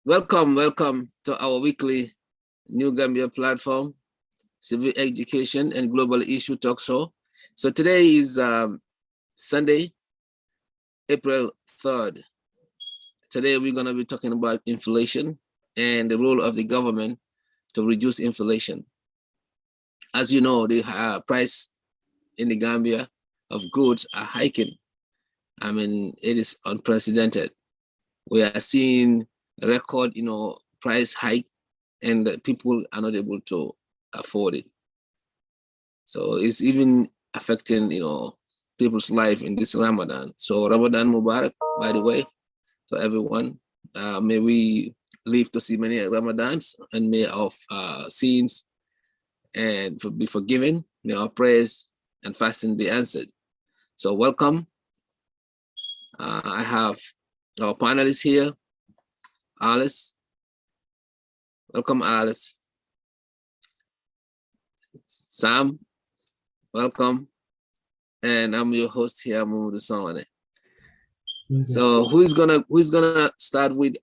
Welcome to our weekly New Gambia platform, Civic Education and Global Issue Talk Show. So today is Sunday, April 3rd. Today we're going to be talking about inflation and the role of the government to reduce inflation. As you know, the price in the Gambia of goods are hiking. I mean, it is unprecedented. We are seeing a record, price hike, and people are not able to afford it. So it's even affecting, people's life in this Ramadan. So Ramadan Mubarak, by the way, to everyone. May we live to see many Ramadans, and may our sins and be forgiven. May our prayers and fasting be answered. So welcome. I have our panelists here. Alice. Welcome, Alice. Sam, welcome. And I'm your host here, Momodou Sawaneh. So who's gonna start with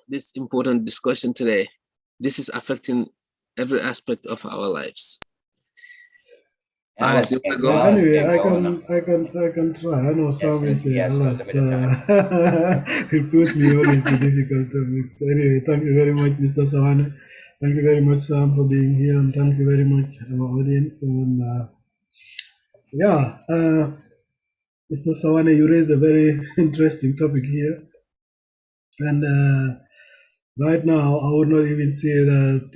this important discussion today? This is affecting every aspect of our lives. Alice, anyway, I can try. I know Sam will say Alice. It puts me always in difficult topics. Anyway, thank you very much, Mr. Sawaneh. Thank you very much, Sam, for being here, and thank you very much, our audience. And Mr. Sawaneh, you raised a very interesting topic here, and right now I would not even say that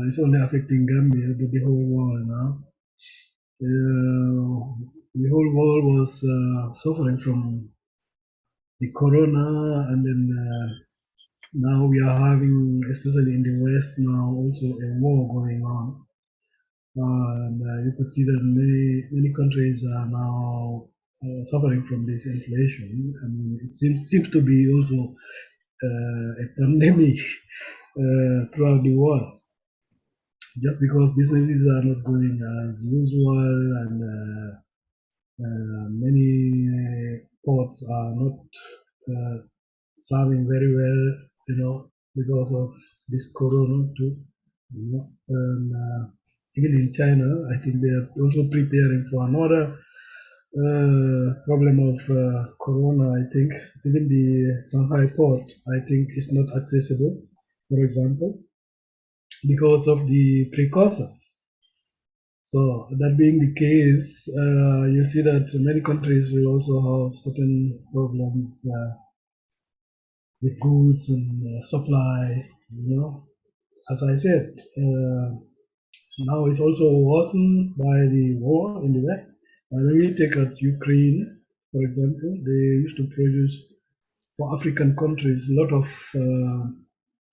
it's only affecting Gambia, but the whole world now. The whole world was suffering from the corona, and then now we are having, especially in the West now, also a war going on. And you could see that many countries are now suffering from this inflation. I mean, it seems to be also a pandemic throughout the world. Just because businesses are not going as usual, and many ports are not serving very well, because of this corona too. And even in China, I think they are also preparing for another problem of corona. I think even the Shanghai port, I think, is not accessible, for example, because of the precautions. So that being the case, you see that many countries will also have certain problems with goods and supply. As I said, now it's also worsened by the war in the West. When we take out Ukraine, for example, they used to produce for African countries a lot of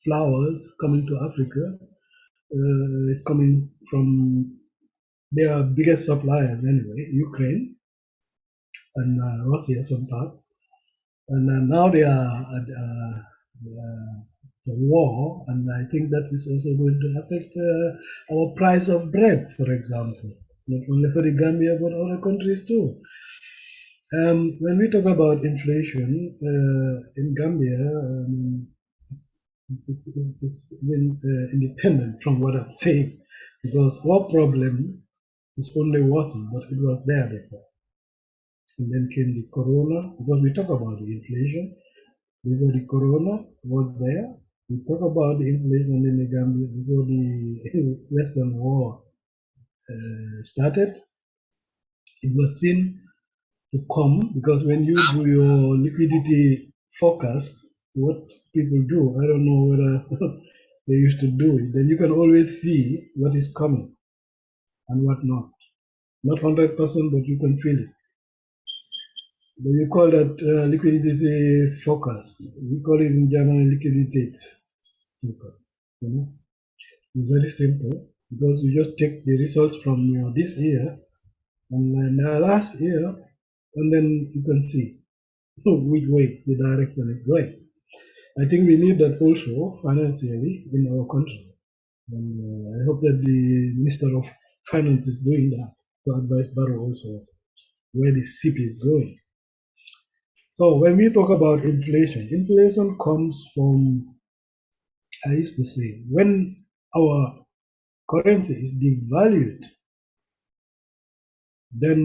flowers coming to Africa. It's coming from their biggest suppliers anyway, Ukraine and Russia some part. And now they are at the war, and I think that is also going to affect our price of bread, for example, not only for the Gambia but other countries too. When we talk about inflation in Gambia, it's been independent from what I'm saying, because our problem is only worsened, but it was there before. And then came the corona, because we talk about the inflation. Before the corona was there, we talk about the inflation in the Gambia before the Western war started. It was seen to come, because when you do your liquidity forecast, what people do, I don't know whether they used to do it, then you can always see what is coming and what not. Not 100%, but you can feel it. But you call that liquidity forecast. We call it in German liquidity forecast. It's very simple, because you just take the results from this year and last year, and then you can see which way the direction is going. I think we need that also financially in our country, and I hope that the Minister of Finance is doing that to advise Barrow also where the CP is going. So when we talk about inflation, inflation comes from, I used to say, when our currency is devalued, then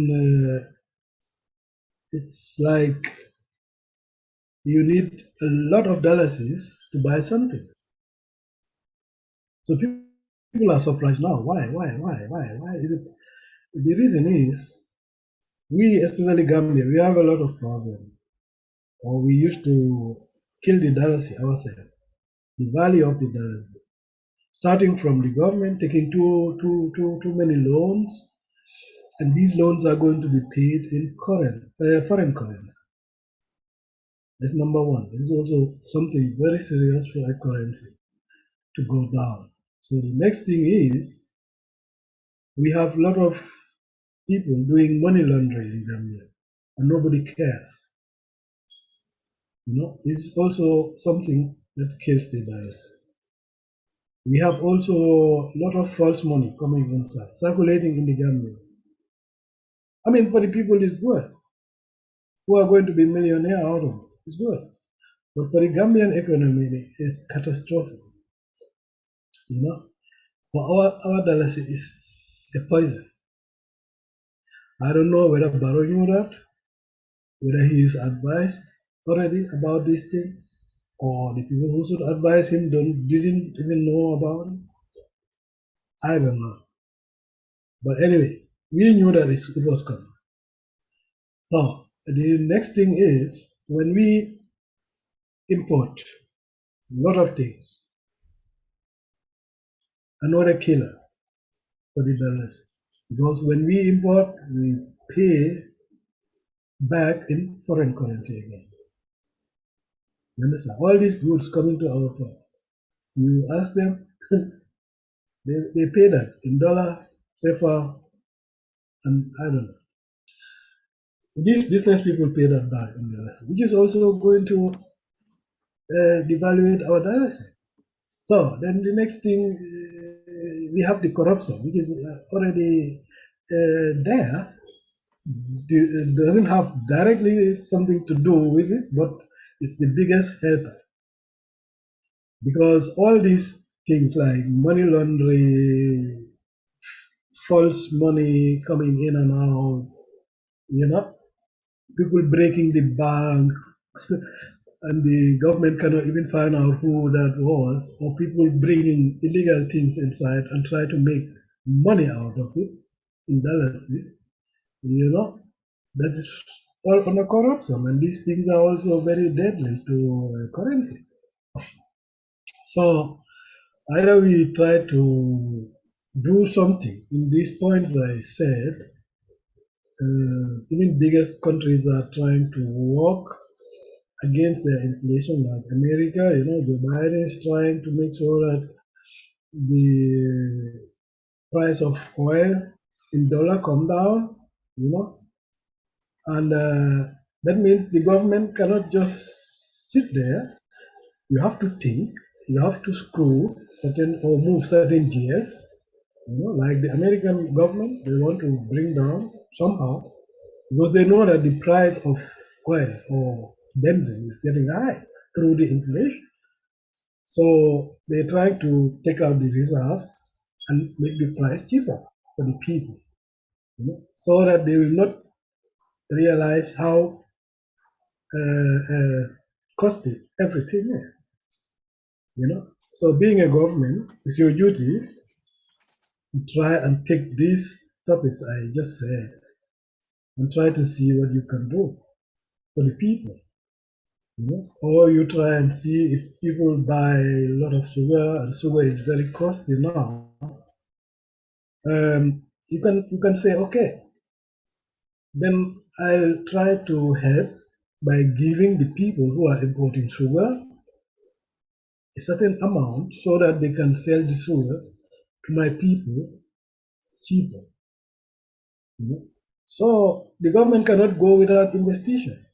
it's like you need a lot of dollars to buy something. So people are surprised now. Why? Why is it? The reason is we, especially Gambia, we have a lot of problems. Or we used to kill the dollars ourselves, the value of the dollars. Starting from the government taking too many loans, and these loans are going to be paid in foreign currency. That's number one. It is also something very serious for our currency to go down. So the next thing is we have a lot of people doing money laundering in Gambia, and nobody cares. It's also something that kills the dollars. We have also a lot of false money coming inside, circulating in the Gambia. I mean, for the people, it's good. Who are going to be millionaire out of it? It's good. But for the Gambian economy, it's catastrophic. For our dollars is a poison. I don't know whether Barrow knew that, whether he is advised already about these things, or the people who should advise him didn't even know about it. I don't know. But anyway, we knew that it was coming. Now, the next thing is when we import a lot of things, another killer for the dollars. Because when we import, we pay back in foreign currency again. You understand? All these goods coming to our ports, you ask them, they pay that in dollar, CFA, and I don't know. These business people pay that back in dollars, which is also going to devaluate our dollars. So then the next thing, we have the corruption, which is already there. It doesn't have directly something to do with it, but it's the biggest helper. Because all these things like money laundering, false money coming in and out, people breaking the bank, and the government cannot even find out who that was, or people bringing illegal things inside and try to make money out of it in dollars, that is all under corruption, and these things are also very deadly to currency. So either we try to do something in these points I said. Even biggest countries are trying to work against their inflation, like America. Joe Biden is trying to make sure that the price of oil in dollar come down. And that means the government cannot just sit there. You have to think. You have to screw certain or move certain gears. Like the American government, they want to bring down somehow because they know that the price of oil or benzene is getting high through the inflation. So they're trying to take out the reserves and make the price cheaper for the people, so that they will not realize how costly everything is. So being a government, it's your duty to try and take these topics I just said and try to see what you can do for the people. Or you try and see if people buy a lot of sugar, and sugar is very costly now. You can say, okay, then I'll try to help by giving the people who are importing sugar a certain amount so that they can sell the sugar to my people cheaper. So the government cannot go without investigation.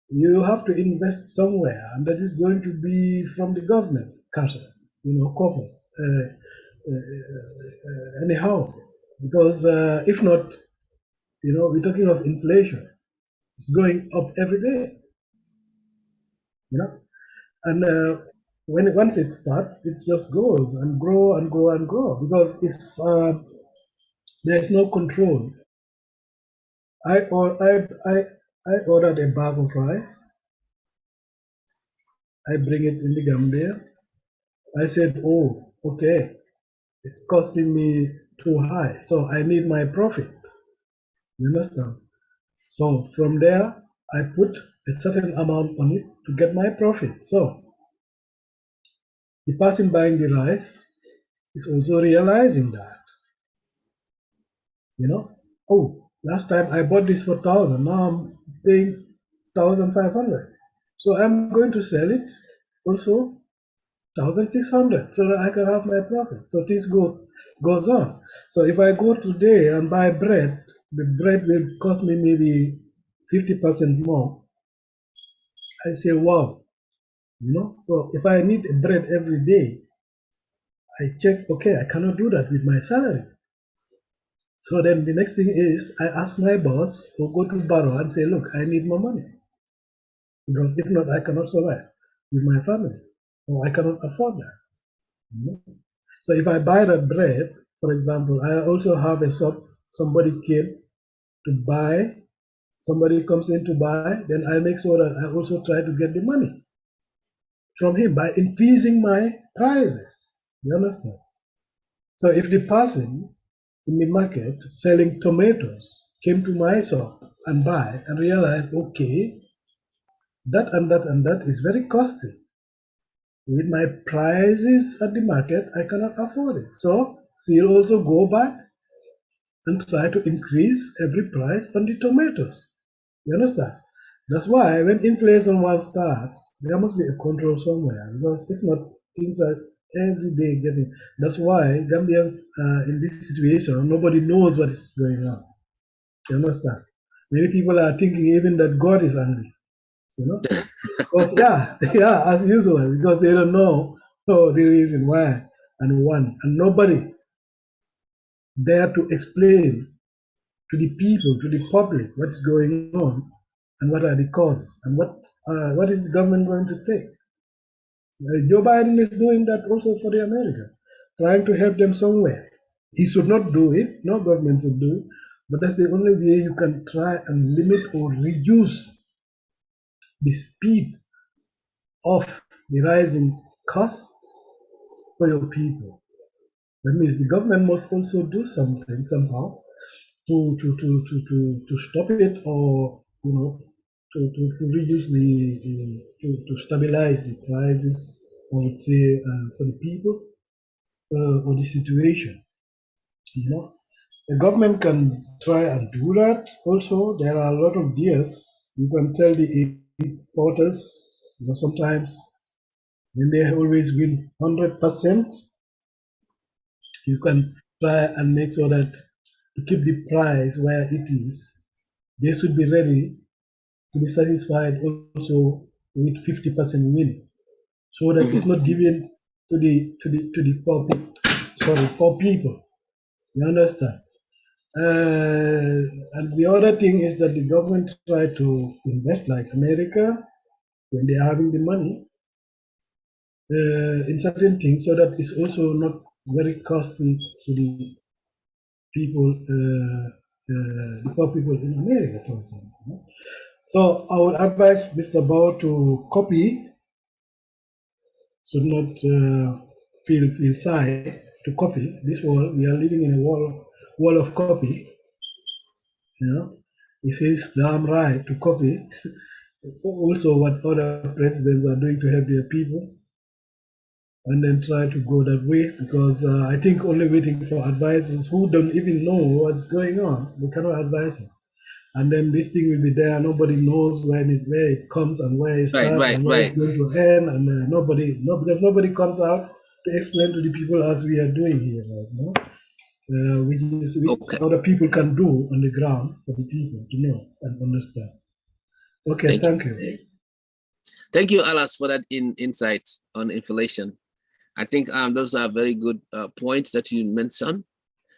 You have to invest somewhere, and that is going to be from the government coffers. Anyhow, because if not, we're talking of inflation. It's going up every day, you know. And once it starts, it just goes and grow and grow and grow. Because if there is no control, I ordered a bag of rice. I bring it in the Gambia. I said, oh, okay, it's costing me too high, so I need my profit. You understand? So from there, I put a certain amount on it to get my profit. So the person buying the rice is also realizing that, you know, oh, last time I bought this for 1,000, now I'm paying 1,500. So I'm going to sell it also 1,600 so that I can have my profit. So things goes on. So if I go today and buy bread, the bread will cost me maybe 50% more. I say, wow, you know. So if I need bread every day, I check, okay, I cannot do that with my salary. So then the next thing is I ask my boss or go to borrow and say, look, I need more money. Because if not, I cannot survive with my family. Or I cannot afford that. You know? So if I buy that bread, for example, I also have a shop, somebody came to buy, somebody comes in to buy, then I make sure that I also try to get the money from him by increasing my prices. You understand? So if the person in the market selling tomatoes came to my shop and buy and realized, okay, that and that and that is very costly. With my prices at the market, I cannot afford it. So he'll also go back and try to increase every price on the tomatoes. You understand? That's why when inflation once starts, there must be a control somewhere, because if not, things are every day getting. That's why Gambians in this situation, nobody knows what is going on. You understand? Many people are thinking even that God is angry. You know? Because yeah, as usual, because they don't know the reason why and when, and nobody there to explain to the people, to the public, what is going on and what are the causes and what is the government going to take. Joe Biden is doing that also for the America, trying to help them somewhere. He should not do it, no government should do it, but that's the only way you can try and limit or reduce the speed of the rising costs for your people. That means the government must also do something somehow to stop it, or to reduce to stabilize the prices, I would say, for the people, or the situation. You know, the government can try and do that. Also, there are a lot of deals. You can tell the importers, sometimes when they always win 100%, you can try and make sure that to keep the price where it is. They should be ready to be satisfied also with 50% win, so that it's not given to the poor people. You understand? And the other thing is that the government try to invest, like America, when they're having the money in certain things, so that it's also not very costly to the people, the poor people in America, for example. So I would advise Mr. Bao to copy, should not feel shy to copy. This world, we are living in a wall of copy. You know, it is damn right to copy also what other presidents are doing to help their people, and then try to go that way, because I think only waiting for advisors who don't even know what's going on, they cannot advise you. And then this thing will be there. Nobody knows where it comes and where it starts and where it's going to end, and because nobody comes out to explain to the people as we are doing here right now, which other people can do on the ground for the people to know and understand. Okay, thank you. Thank you, Alas, for that insight on inflation. I think those are very good points that you mentioned.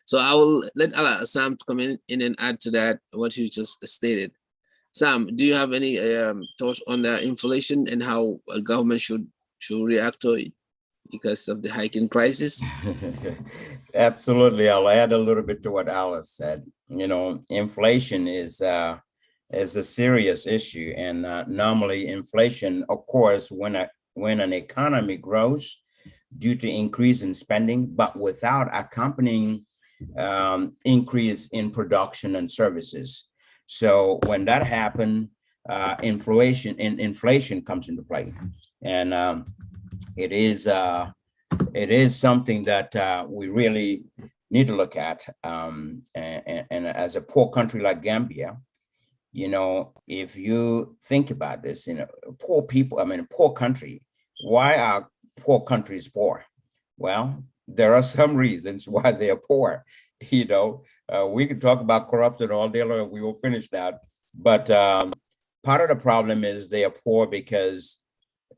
So I will let Assam come in and add to that what you just stated. Sam, do you have any thoughts on the inflation and how a government should react to it because of the hiking crisis? Absolutely. I'll add a little bit to what Alice said. You know, inflation is a serious issue, and normally inflation, of course, when an economy grows due to increase in spending, but without accompanying increase in production and services. So when that happens, inflation comes into play, and it is something that we really need to look at. And as a poor country like Gambia, you know, if you think about this, you know, poor people, I mean, poor country, why are poor countries poor? Well, there are some reasons why they are poor. You know, we can talk about corruption all day long. We will finish that. But part of the problem is they are poor because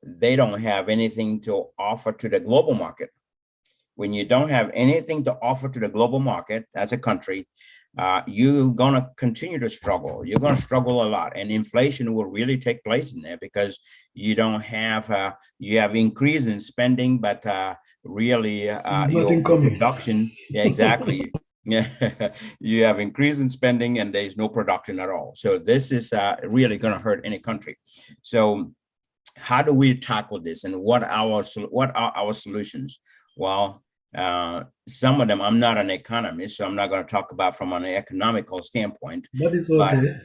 they don't have anything to offer to the global market. When you don't have anything to offer to the global market as a country, you're going to continue to struggle. You're going to struggle a lot, and inflation will really take place in there because you don't have, you have increase in spending, but really your production, yeah, exactly. Yeah, you have increase in spending and there's no production at all. So this is really going to hurt any country. So how do we tackle this, and what are our solutions? Well, some of them, I'm not an economist, so I'm not going to talk about from an economical standpoint. That is okay.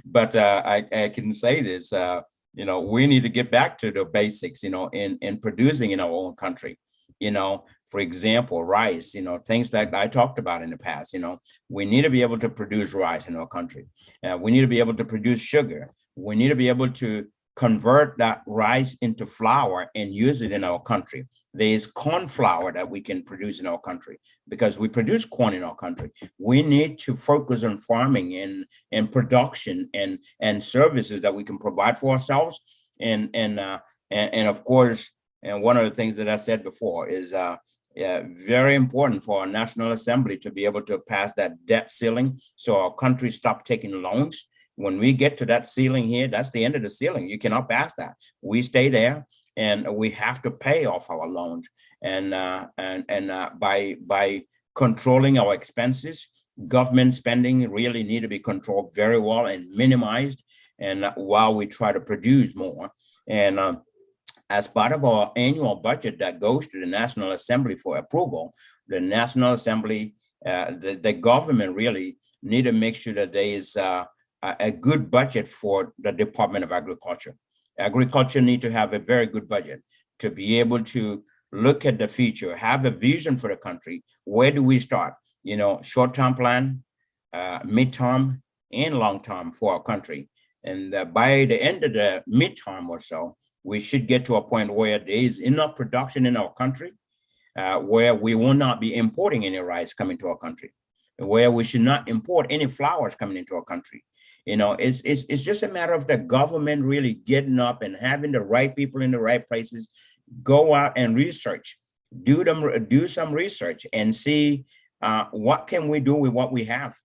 But I can say this, you know, we need to get back to the basics, you know, in producing in our own country. You know, for example, rice, you know, things that I talked about in the past, you know, we need to be able to produce rice in our country. We need to be able to produce sugar. We need to be able to convert that rice into flour and use it in our country. There is corn flour that we can produce in our country because we produce corn in our country. We need to focus on farming and production and services that we can provide for ourselves. And of course, and one of the things that I said before is very important for our National Assembly to be able to pass that debt ceiling so our country stop taking loans. When we get to that ceiling here, that's the end of the ceiling. You cannot pass that. We stay there, and we have to pay off our loans. And by controlling our expenses, government spending really need to be controlled very well and minimized. And while we try to produce more, and as part of our annual budget that goes to the National Assembly for approval, the National Assembly, the government really need to make sure that there is a good budget for the Department of Agriculture. Agriculture need to have a very good budget to be able to look at the future, have a vision for the country. Where do we start? You know, short-term plan, mid-term, and long-term for our country. And by the end of the mid-term or so, we should get to a point where there is enough production in our country, where we will not be importing any rice coming to our country, where we should not import any flowers coming into our country. You know, it's just a matter of the government really getting up and having the right people in the right places, go out and research, do some research and see what can we do with what we have.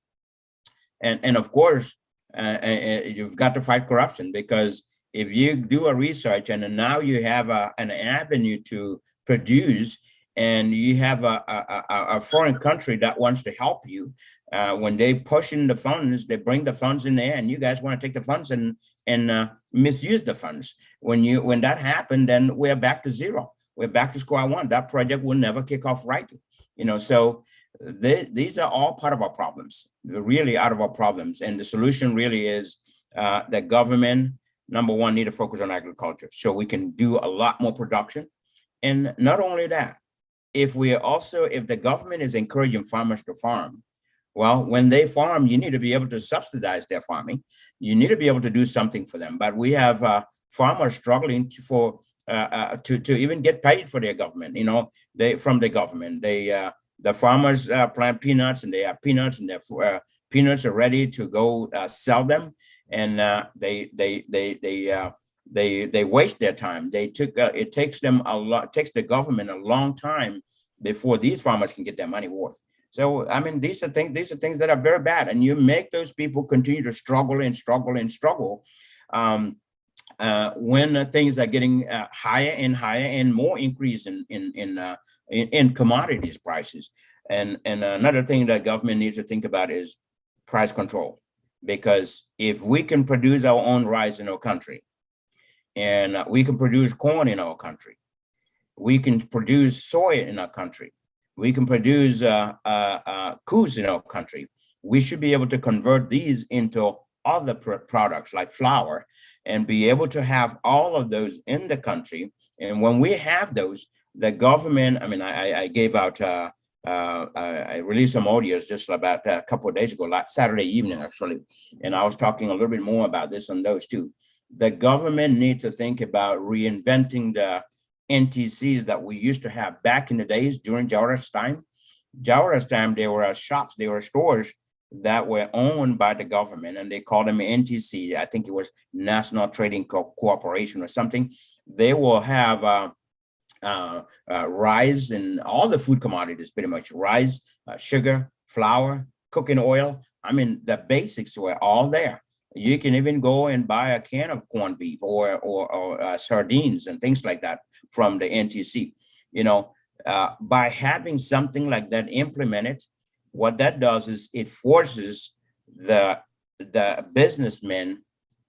And of course, you've got to fight corruption, because if you do a research and now you have an avenue to produce, and you have a foreign country that wants to help you, when they push in the funds, they bring the funds in there, and you guys want to take the funds and misuse the funds. When that happened, then we're back to zero. We're back to square one. That project will never kick off right. You know, so these are all part of our problems. They're really out of our problems, and the solution really is that government, number one, need to focus on agriculture so we can do a lot more production. And not only that, if the government is encouraging farmers to farm, well, when they farm, you need to be able to subsidize their farming. You need to be able to do something for them. But we have farmers struggling to even get paid for their government. You know, from the government. The farmers plant peanuts, and they have peanuts, and their peanuts are ready to go sell them, and they waste their time. It takes the government a long time before these farmers can get their money worth. So, I mean, these are things that are very bad. And you make those people continue to struggle and struggle and struggle. When things are getting higher and higher and more increase in commodities prices. And another thing that government needs to think about is price control. Because if we can produce our own rice in our country, and we can produce corn in our country, we can produce soy in our country, we can produce coos in our country, we should be able to convert these into other products like flour and be able to have all of those in the country. And when we have those, the government, I mean, I gave out, I released some audios just about a couple of days ago, like Saturday evening, actually. And I was talking a little bit more about this on those too. The government needs to think about reinventing the NTCs that we used to have back in the days during Jawara's time. Jawara's time, there were shops, there were stores that were owned by the government, and they called them NTC. I think it was National Trading Corporation or something. They will have rice and all the food commodities, pretty much rice, sugar, flour, cooking oil. I mean, the basics were all there. You can even go and buy a can of corned beef or sardines and things like that from the NTC. You know, by having something like that implemented, what that does is it forces the businessmen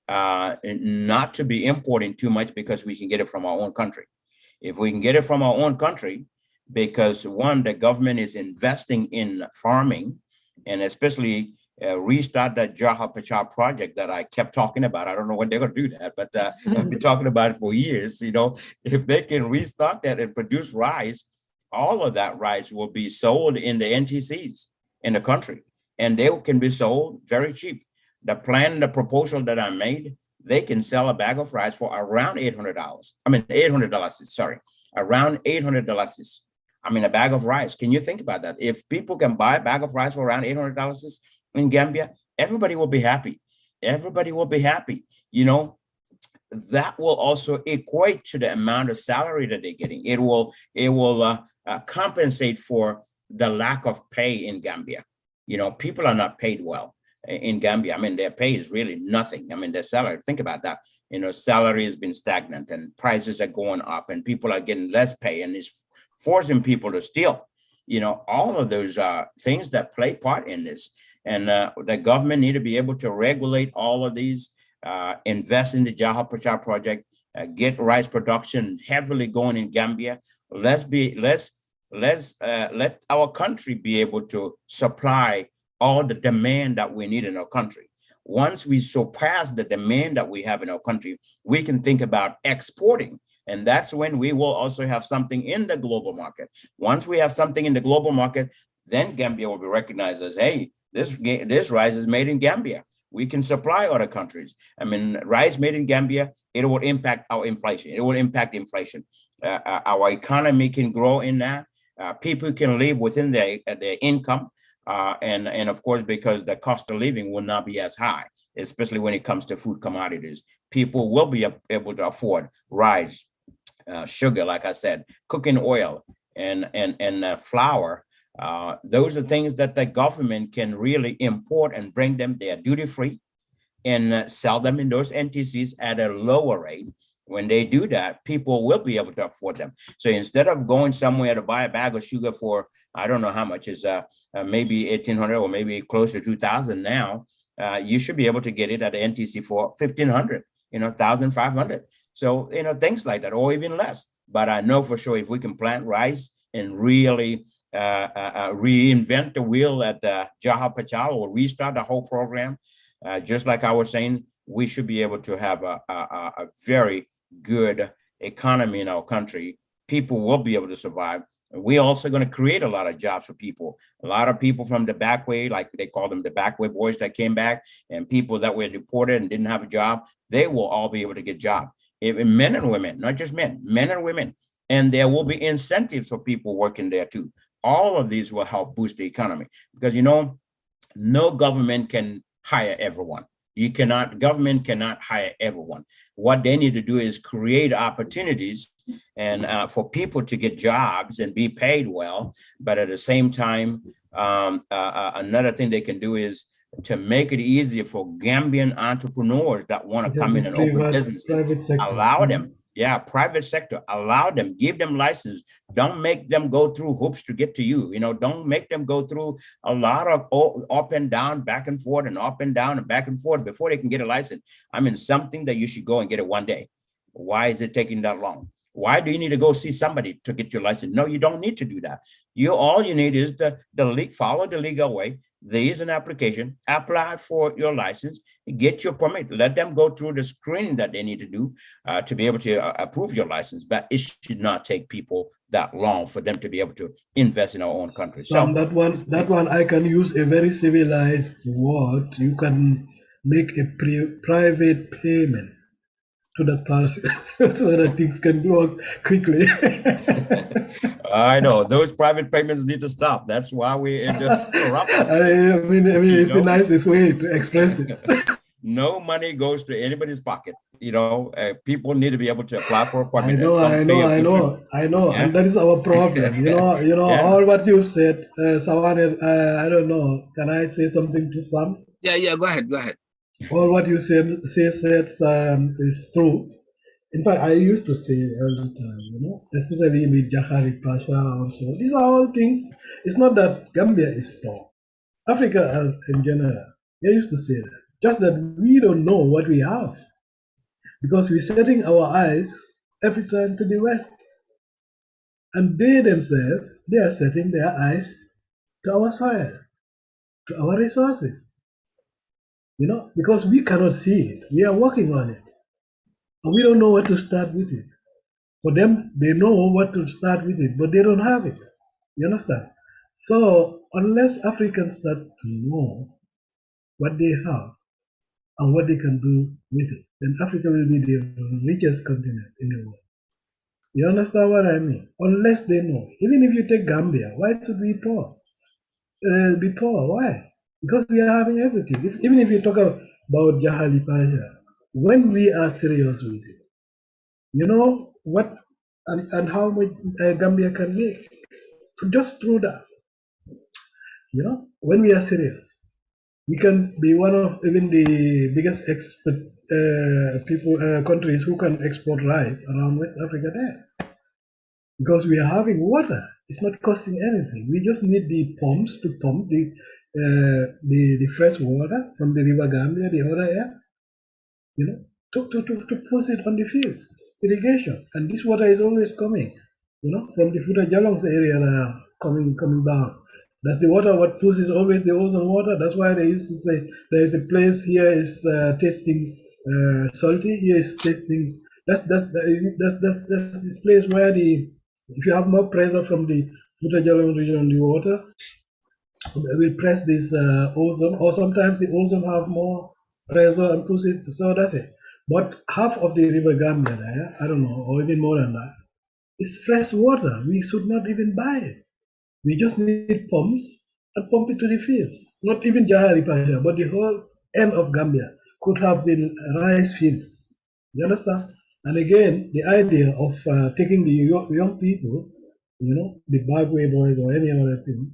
not to be importing too much because we can get it from our own country. If we can get it from our own country, because one, the government is investing in farming, and especially restart that Jaha Pachal project that I kept talking about. I don't know when they're going to do that, but I've been talking about it for years. You know, if they can restart that and produce rice, all of that rice will be sold in the NTCs in the country, and they can be sold very cheap. The plan, the proposal that I made, they can sell a bag of rice for around $800. I mean, $800, sorry, around $800. I mean, a bag of rice. Can you think about that? If people can buy a bag of rice for around $800 in Gambia, everybody will be happy. Everybody will be happy. You know, that will also equate to the amount of salary that they're getting. It will compensate for the lack of pay in Gambia. You know, people are not paid well in Gambia. I mean, their pay is really nothing. I mean, their salary, think about that. You know, salary has been stagnant and prices are going up and people are getting less pay, and it's forcing people to steal. You know, all of those things that play part in this. And the government need to be able to regulate all of these, invest in the Jaha Pachal project, get rice production heavily going in Gambia. Let our country be able to supply all the demand that we need in our country. Once we surpass the demand that we have in our country, we can think about exporting. And that's when we will also have something in the global market. Once we have something in the global market, then Gambia will be recognized as, hey, this rice is made in Gambia. We can supply other countries. I mean, rice made in Gambia, it will impact our inflation. It will impact inflation. Our economy can grow in that. People can live within their income. And of course, because the cost of living will not be as high, especially when it comes to food commodities. People will be able to afford rice, sugar, like I said, cooking oil, and flour. Those are things that the government can really import and bring them. They are duty-free and sell them in those NTCs at a lower rate. When they do that, people will be able to afford them. So instead of going somewhere to buy a bag of sugar for, I don't know how much is maybe 1,800 or maybe close to 2,000 now, you should be able to get it at the NTC for 1,500, 1,500. So, things like that, or even less. But I know for sure if we can plant rice and really reinvent the wheel at Jaha Pachal or restart the whole program, just like I was saying, we should be able to have a very good economy in our country. People will be able to survive. We're also going to create a lot of jobs for people. A lot of people from the back way, like they call them the back way boys that came back, and people that were deported and didn't have a job, they will all be able to get jobs. Men and women, not just men and women. And there will be incentives for people working there too. All of these will help boost the economy because, no government can hire everyone. Government cannot hire everyone. What they need to do is create opportunities and for people to get jobs and be paid well, but at the same time, Another thing they can do is to make it easier for Gambian entrepreneurs that want to come in and open businesses, allow them, private sector, allow them, give them license. Don't make them go through hoops to get to you. You know, don't make them go through a lot of up and down, back and forth, and up and down and back and forth before they can get a license. I mean, something that you should go and get it one day. Why is it taking that long? Why do you need to go see somebody to get your license? No, you don't need to do that. All you need is follow the legal way. There is an application, apply for your license, get your permit, let them go through the screening that they need to do to be able to approve your license. But it should not take people that long for them to be able to invest in our own country. So that one I can use a very civilized word. You can make a private payment to that person so that things can work quickly. I know those private payments need to stop. That's why we end up corrupting. I mean, it's the nicest way to express it. No money goes to anybody's pocket. You know, people need to be able to apply for a permit. I know, yeah? And that is our problem. You know, all what you've said, Sawaneh. I don't know. Can I say something to Sam? Yeah. Go ahead. All what you said is true. In fact, I used to say all the time, you know, especially with Jahari Pasha also. These are all things. It's not that Gambia is poor. Africa in general. They used to say that. Just that we don't know what we have. Because we're setting our eyes every time to the West. And they themselves, they are setting their eyes to our soil, to our resources. You know, because we cannot see it. We are working on it. And we don't know what to start with it. For them, they know what to start with it, but they don't have it. You understand? So unless Africans start to know what they have and what they can do with it, then Africa will be the richest continent in the world. You understand what I mean? Unless they know. Even if you take Gambia, why should we poor? Be poor? Why? Because we are having everything. Even if you talk about Jahali Pasha, when we are serious with it, you know what and how much Gambia can make just through that. You know, when we are serious, we can be one of even the biggest countries who can export rice around West Africa there, because we are having water. It's not costing anything. We just need the pumps to pump the fresh water from the River Gambia, the other air, you know, to push it on the fields, irrigation. And this water is always coming, you know, from the Futa Jalongs area coming down. That's the water what pushes always the ozone water. That's why they used to say there is a place here is tasting salty, here is tasting. That's this place where if you have more pressure from the Futa Jalong region on the water, it will press this ozone, or sometimes the ozone have more pressure and push it. So that's it. But half of the River Gambia there, I don't know, or even more than that, is fresh water. We should not even buy it. We just need pumps and pump it to the fields. Not even Jahari Pasha, but the whole end of Gambia could have been rice fields. You understand? And again, the idea of taking the young people, you know, the Bagway boys or any other thing,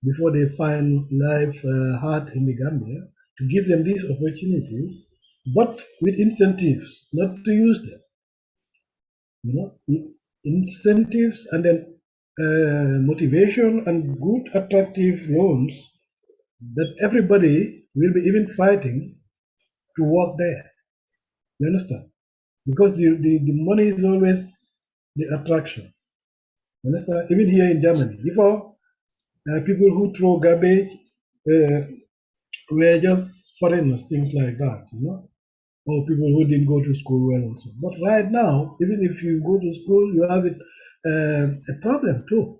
before they find life hard in the Gambia, to give them these opportunities, but with incentives, not to use them. You know, with incentives and then motivation and good attractive loans that everybody will be even fighting to work there. You understand? Because the money is always the attraction. You understand? Even here in Germany, before people who throw garbage were just foreigners, things like that, you know, or people who didn't go to school well also. But right now, even if you go to school, you have a problem too,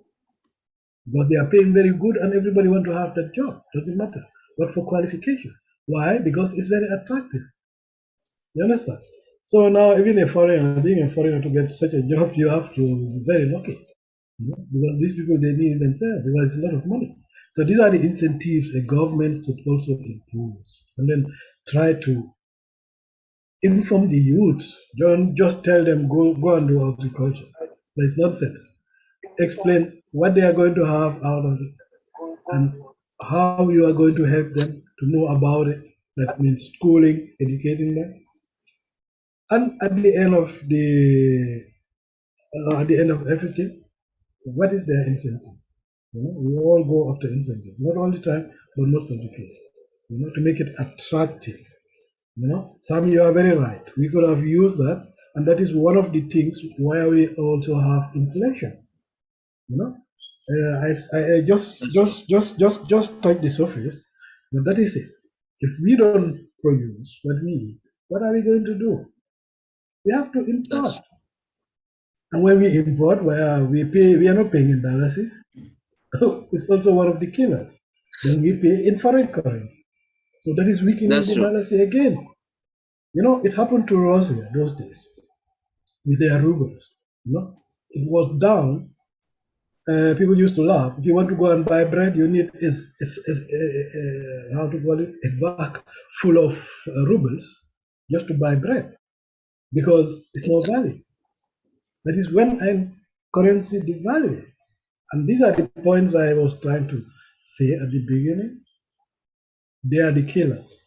because they are paying very good and everybody want to have that job. Doesn't matter what for qualification. Why? Because it's very attractive. You understand? So now even a foreigner, being a foreigner, to get such a job, you have to be very lucky, you know, because these people, they need themselves, because it's a lot of money. So these are the incentives a government should also impose, and then try to inform the youths. Don't just tell them go and do agriculture. That's nonsense. Explain what they are going to have out of it, and how you are going to help them to know about it. That means schooling, educating them, and at the end of everything, what is their incentive? We all go after incentive, not all the time, but most of the case. To make it attractive. Sam, you are very right. We could have used that, and that is one of the things why we also have inflation. I just touch the surface, but that is it. If we don't produce what we eat, what are we going to do? We have to import. And when we import, we are not paying in dollars. It's also one of the killers. Then we pay in foreign currency. So that is weakening the balance again. It happened to Russia those days with their rubles. It was down. People used to laugh. If you want to go and buy bread, you need how to call it, a bag full of rubles just to buy bread because it's no value. That is when currency devalues. And these are the points I was trying to say at the beginning. They are the killers.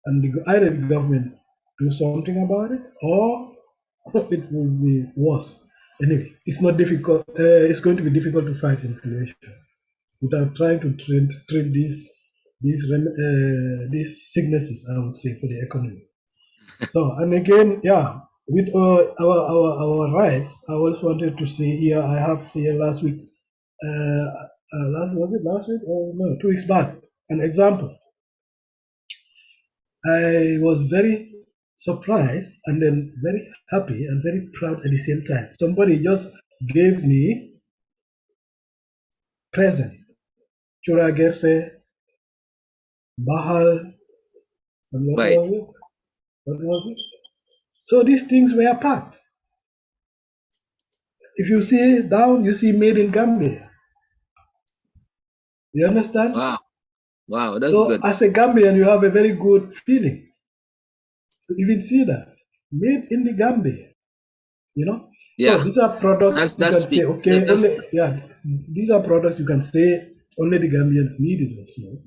And either the government do something about it or it will be worse. Anyway, it's not difficult. It's going to be difficult to fight inflation without trying to treat these sicknesses, I would say, for the economy. So, and again, yeah, with our rights, I also wanted to say here, I have here last week, was it last week? Oh no, 2 weeks back, an example. I was very surprised and then very happy and very proud at the same time. Somebody just gave me present. Chura Gerse, Bahal, and what was it? What was it? So these things were packed. If you see down, you see made in Gambia. You understand? Wow, that's so good. As a Gambian, you have a very good feeling to even see that made in the Gambia. Yeah. So these are products you can say, okay, these are products you can say only the Gambians need it also.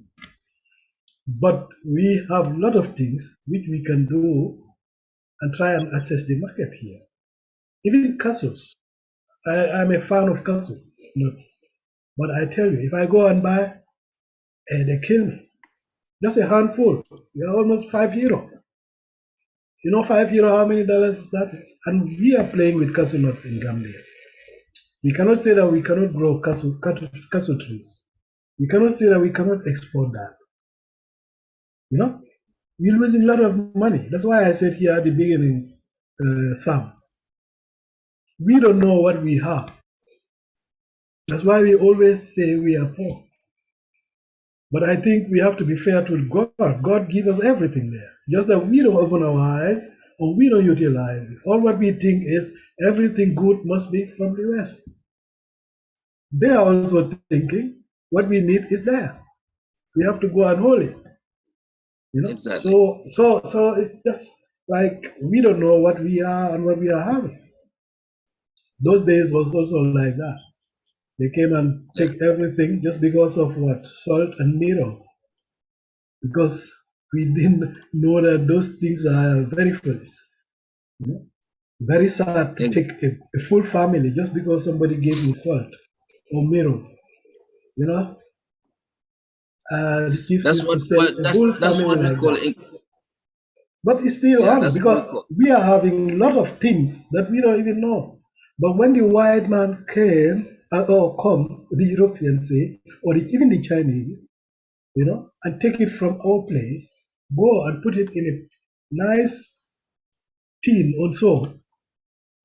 But we have a lot of things which we can do and try and access the market here. Even castles. I'm a fan of castle nuts. But I tell you, if I go and buy, they kill me. Just a handful. They're almost €5. €5, how many dollars is that? And we are playing with castle nuts in Gambia. We cannot say that we cannot grow castle trees. We cannot say that we cannot export that. We're losing a lot of money. That's why I said here at the beginning, Sam, we don't know what we have. That's why we always say we are poor. But I think we have to be fair to God. God gives us everything there. Just that we don't open our eyes and we don't utilize it. All what we think is everything good must be from the West. They are also thinking what we need is there. We have to go and hold it. Exactly. So it's just like we don't know what we are and what we are having. Those days was also like that. They came and take everything just because of what? Salt and mirror. Because we didn't know that those things are very foolish. Very sad to take a full family just because somebody gave me salt or mirror. The chiefs used to sell a whole family like that. But it's still on because we are having a lot of things that we don't even know. But when the white man came, the Europeans say, or even the Chinese, and take it from our place, go and put it in a nice tin or so,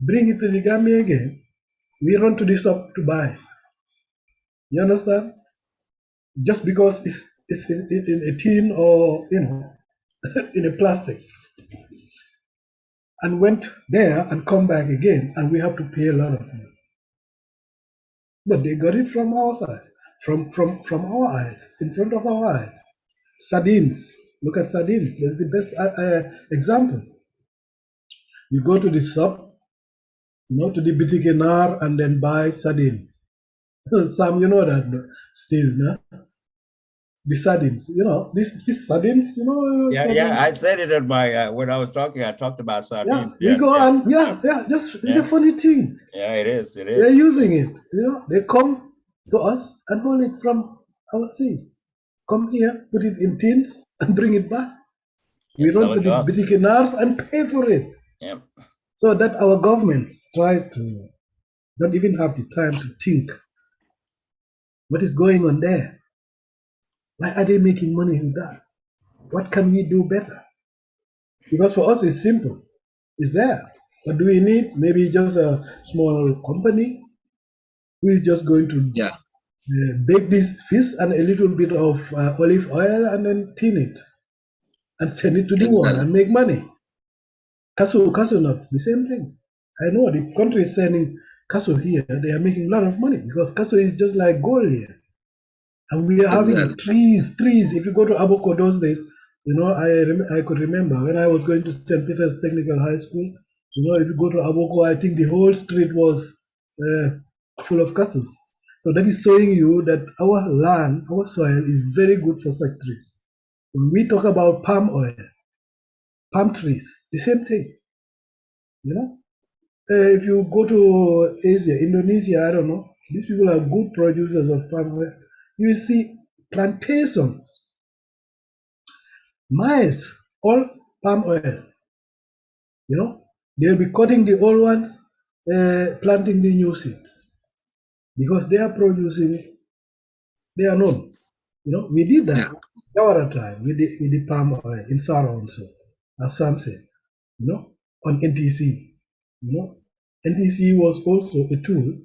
bring it to the Gambia again, we run to the shop to buy. You understand? Just because it's in a tin or, in a plastic. And went there and come back again, and we have to pay a lot of money. But they got it from our side, from our eyes, in front of our eyes. Sardines. Look at sardines. That's the best example. You go to the shop, to the boutique Ngerr and then buy sardine. Sam, you know that still, no? the sardines, these sardines, Yeah, sardines. I said it at my when I was talking. I talked about sardines. Yeah, we go and just it's a funny thing. Yeah, it is. It They're is. using it. They come to us and haul it from our seas. Come here, put it in tins, and bring it back. We run to the bitikinars and pay for it. Yeah. So that our governments try to don't even have the time to think what is going on there. Why are they making money with that? What can we do better? Because for us it's simple. It's there. What do we need? Maybe just a small company who is just going to bake this fish and a little bit of olive oil and then tin it and send it to the world and make money. Cashew nuts, the same thing. I know the country is sending cashew here. They are making a lot of money because cashew is just like gold here. And we are having trees. If you go to Aboko those days, I could remember when I was going to St. Peter's Technical High School, if you go to Aboko, I think the whole street was full of cashews. So that is showing you that our land, our soil is very good for such trees. When we talk about palm oil, palm trees, the same thing. If you go to Asia, Indonesia, I don't know, these people are good producers of palm oil. You will see plantations, miles, all palm oil. They'll be cutting the old ones, planting the new seeds because they are producing. They are known. We did that our time with the palm oil in Sara also, as Sam said. On NTC. NTC was also a tool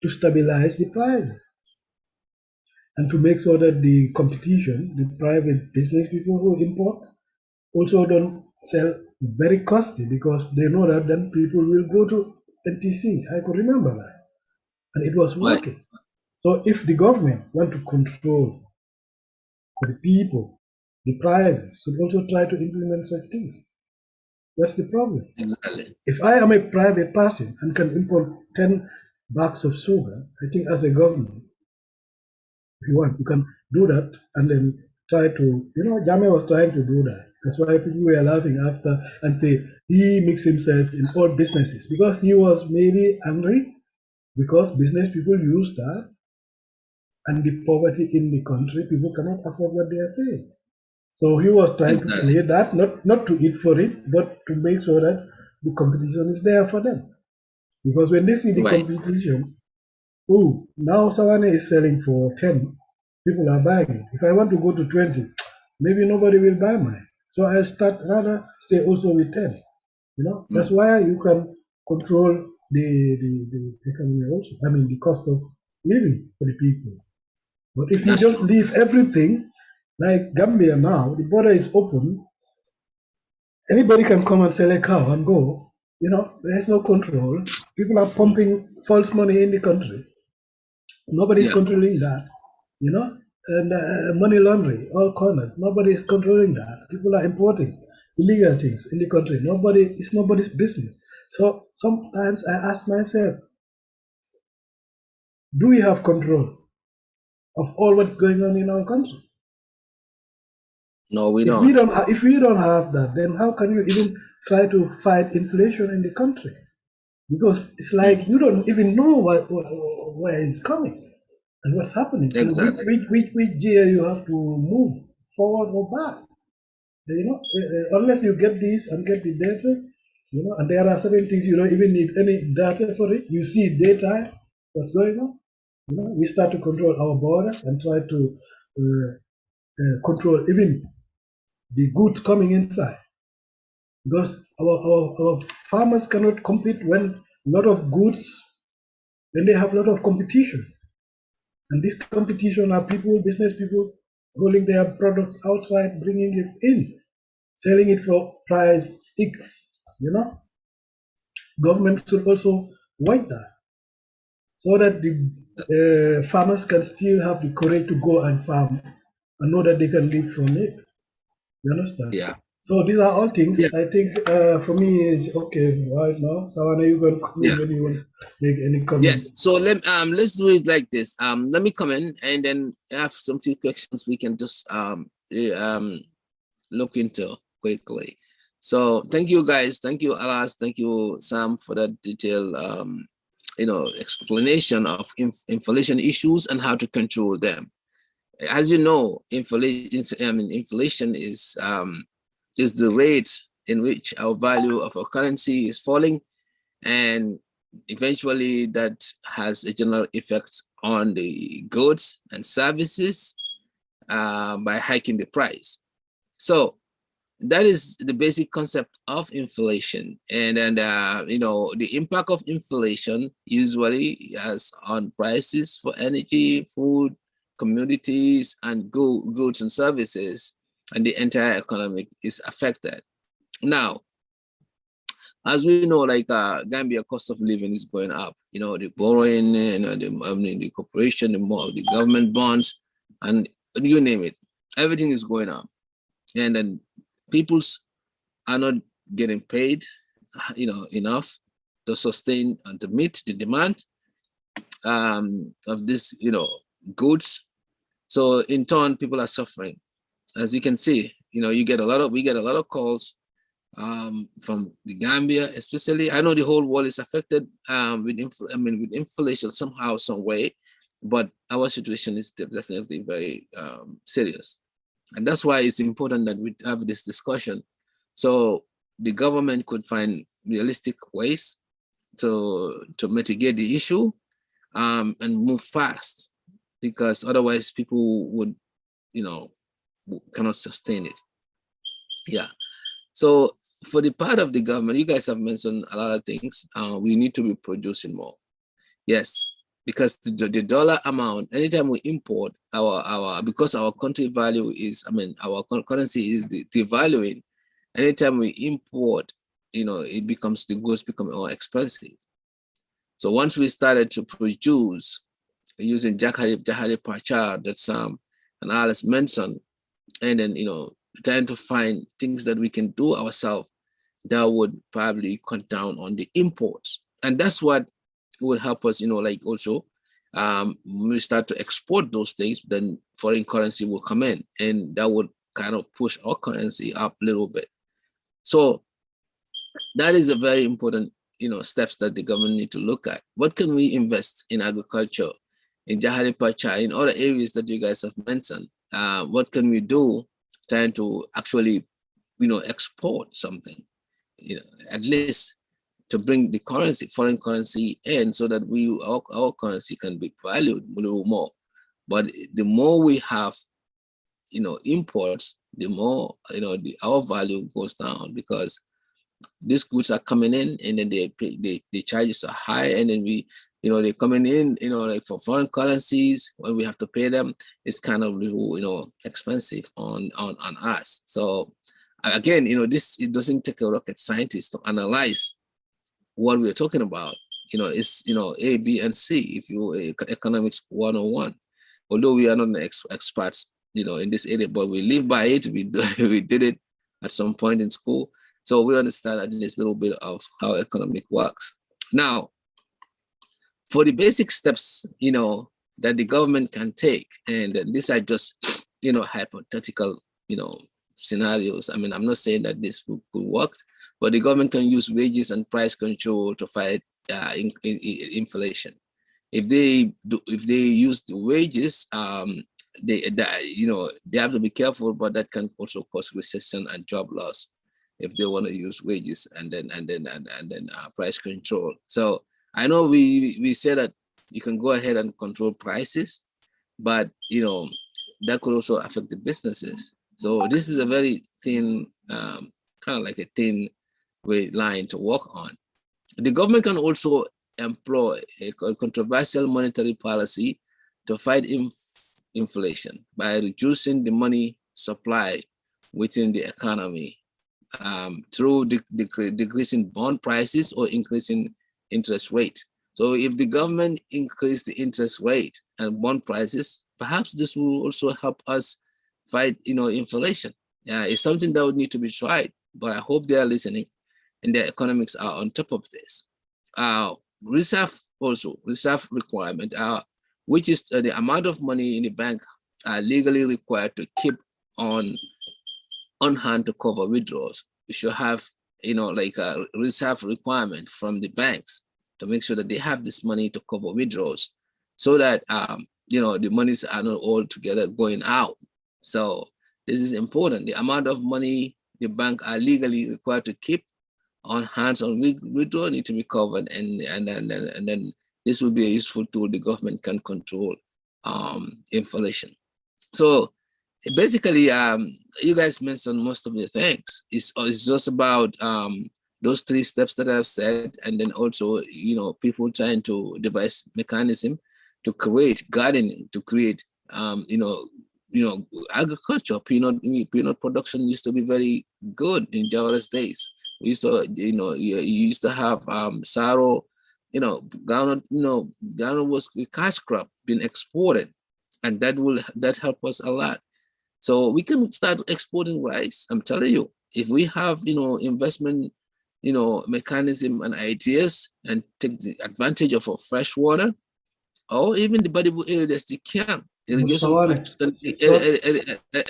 to stabilize the prices and to make sure that the competition, the private business people who import, also don't sell very costly because they know that then people will go to NTC. I could remember that. And it was working. So if the government want to control the people, the prices, should also try to implement such things. That's the problem. Exactly. If I am a private person and can import 10 bags of sugar, I think as a government, if you want, you can do that and then try to, Drammeh was trying to do that. That's why people were laughing after and say he mixed himself in all businesses because he was maybe angry because business people use that and the poverty in the country, people cannot afford what they are saying. So he was trying to play that, not to eat for it, but to make sure that the competition is there for them. Because when they see the competition, now Sawaneh is selling for 10, people are buying it. If I want to go to 20, maybe nobody will buy mine. So I'll rather stay also with 10. That's why you can control the economy also. I mean, the cost of living for the people. But if you just leave everything, like Gambia now, the border is open. Anybody can come and sell a cow and go. There's no control. People are pumping false money in the country. Nobody's controlling that. And money laundering, all corners. Nobody is controlling that. People are importing illegal things in the country. It's nobody's business. So sometimes I ask myself, do we have control of all what's going on in our country? No, we don't. If we don't have that, then how can you even try to fight inflation in the country? Because it's like you don't even know where it's coming and what's happening. Exactly. And which year you have to move forward or back. Unless you get this and get the data, and there are certain things you don't even need any data for it. You see data, what's going on. We start to control our borders and try to control even the goods coming inside. Because our farmers cannot compete when a lot of goods, when they have a lot of competition. And this competition are business people holding their products outside, bringing it in, selling it for price X, Government should also watch that so that the farmers can still have the courage to go and farm and know that they can live from it. You understand? Yeah. So these are all things Yeah. I think for me is okay right now. Sawaneh, you can come in Yeah. when you want to make any comment. Yes. So let's do it like this. Let me come in and then have some few questions we can just look into quickly. So thank you guys. Thank you, Alas. Thank you, Sam, for that detailed explanation of inflation issues and how to control them. As you know, inflation is the rate in which our value of our currency is falling, and eventually that has a general effect on the goods and services by hiking the price. So that is the basic concept of inflation, and then the impact of inflation usually has on prices for energy, food, commodities, and goods and services, and the entire economy is affected. Now, as we know, like Gambia cost of living is going up. The borrowing, the corporation, the government bonds, and you name it, everything is going up, and then people's are not getting paid, enough to sustain and to meet the demand of this, goods. So in turn, people are suffering. As you can see, we get a lot of calls from the Gambia, especially. I know the whole world is affected with inflation somehow, some way, but our situation is definitely very serious. And that's why it's important that we have this discussion, so the government could find realistic ways to mitigate the issue and move fast, because otherwise people would, cannot sustain it. Yeah. So for the part of the government, you guys have mentioned a lot of things. We need to be producing more. Yes, because the dollar amount, anytime we import because our country value is, our currency is devaluing. Anytime we import, the goods become more expensive. So once we started to produce using Jahari Pachar that Sam and Alice mentioned, and then, trying to find things that we can do ourselves that would probably cut down on the imports. And that's what would help us, also, when we start to export those things, then foreign currency will come in, and that would kind of push our currency up a little bit. So that is a very important, steps that the government need to look at. What can we invest in agriculture, in Jahari Pacha, in other areas that you guys have mentioned? What can we do trying to actually, export something, at least to bring the foreign currency in, so that our currency can be valued a little more. But the more we have, imports, the more, our value goes down, because these goods are coming in, and then the charges are high, and then they're coming in, like for foreign currencies, when we have to pay them, it's kind of little, expensive on us. So again, it doesn't take a rocket scientist to analyze what we're talking about. It's A, B, and C. If you economics 101, although we are not experts, in this area, but we live by it. We did it at some point in school. So we understand at least a little bit of how economic works. Now, for the basic steps, that the government can take, and these are just, hypothetical, scenarios. I'm not saying that this could work, but the government can use wages and price control to fight inflation. If they use the wages, they have to be careful, but that can also cause recession and job loss if they want to use wages and then price control. So I know we say that you can go ahead and control prices, but that could also affect the businesses. So this is a very thin, kind of like a thin line to work on. The government can also employ a controversial monetary policy to fight inflation by reducing the money supply within the economy through decreasing bond prices or increasing interest rate. So if the government increase the interest rate and bond prices, perhaps this will also help us fight, inflation. Yeah, it's something that would need to be tried, but I hope they are listening and their economics are on top of this. Reserve requirement, which is the amount of money in the bank are legally required to keep on hand to cover withdrawals. We should have, like a reserve requirement from the banks to make sure that they have this money to cover withdrawals, so that the monies are not all together going out. So this is important. The amount of money the bank are legally required to keep on hands on withdrawal need to be covered, and then this will be a useful tool the government can control inflation. So basically, you guys mentioned most of the things. It's just about those 3 steps that I've said, and then also people trying to devise mechanism to create gardening, to create agriculture. Peanut production used to be very good in Jawara's days. We used to, you used to have sorrow, groundnut was a cash crop being exported, and that help us a lot. So we can start exporting rice. I'm telling you, if we have investment, mechanism and ideas, and take the advantage of our fresh water, or even the buddable areas, they can.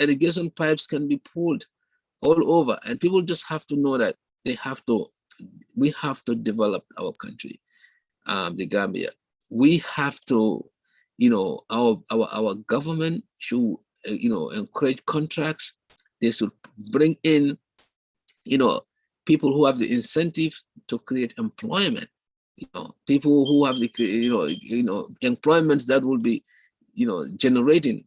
Irrigation pipes can be pulled all over, and people just have to know that we have to develop our country, the Gambia. We have to, our government should, encourage contracts. They should bring in, people who have the incentive to create employment. People who have the, employments that will be, generating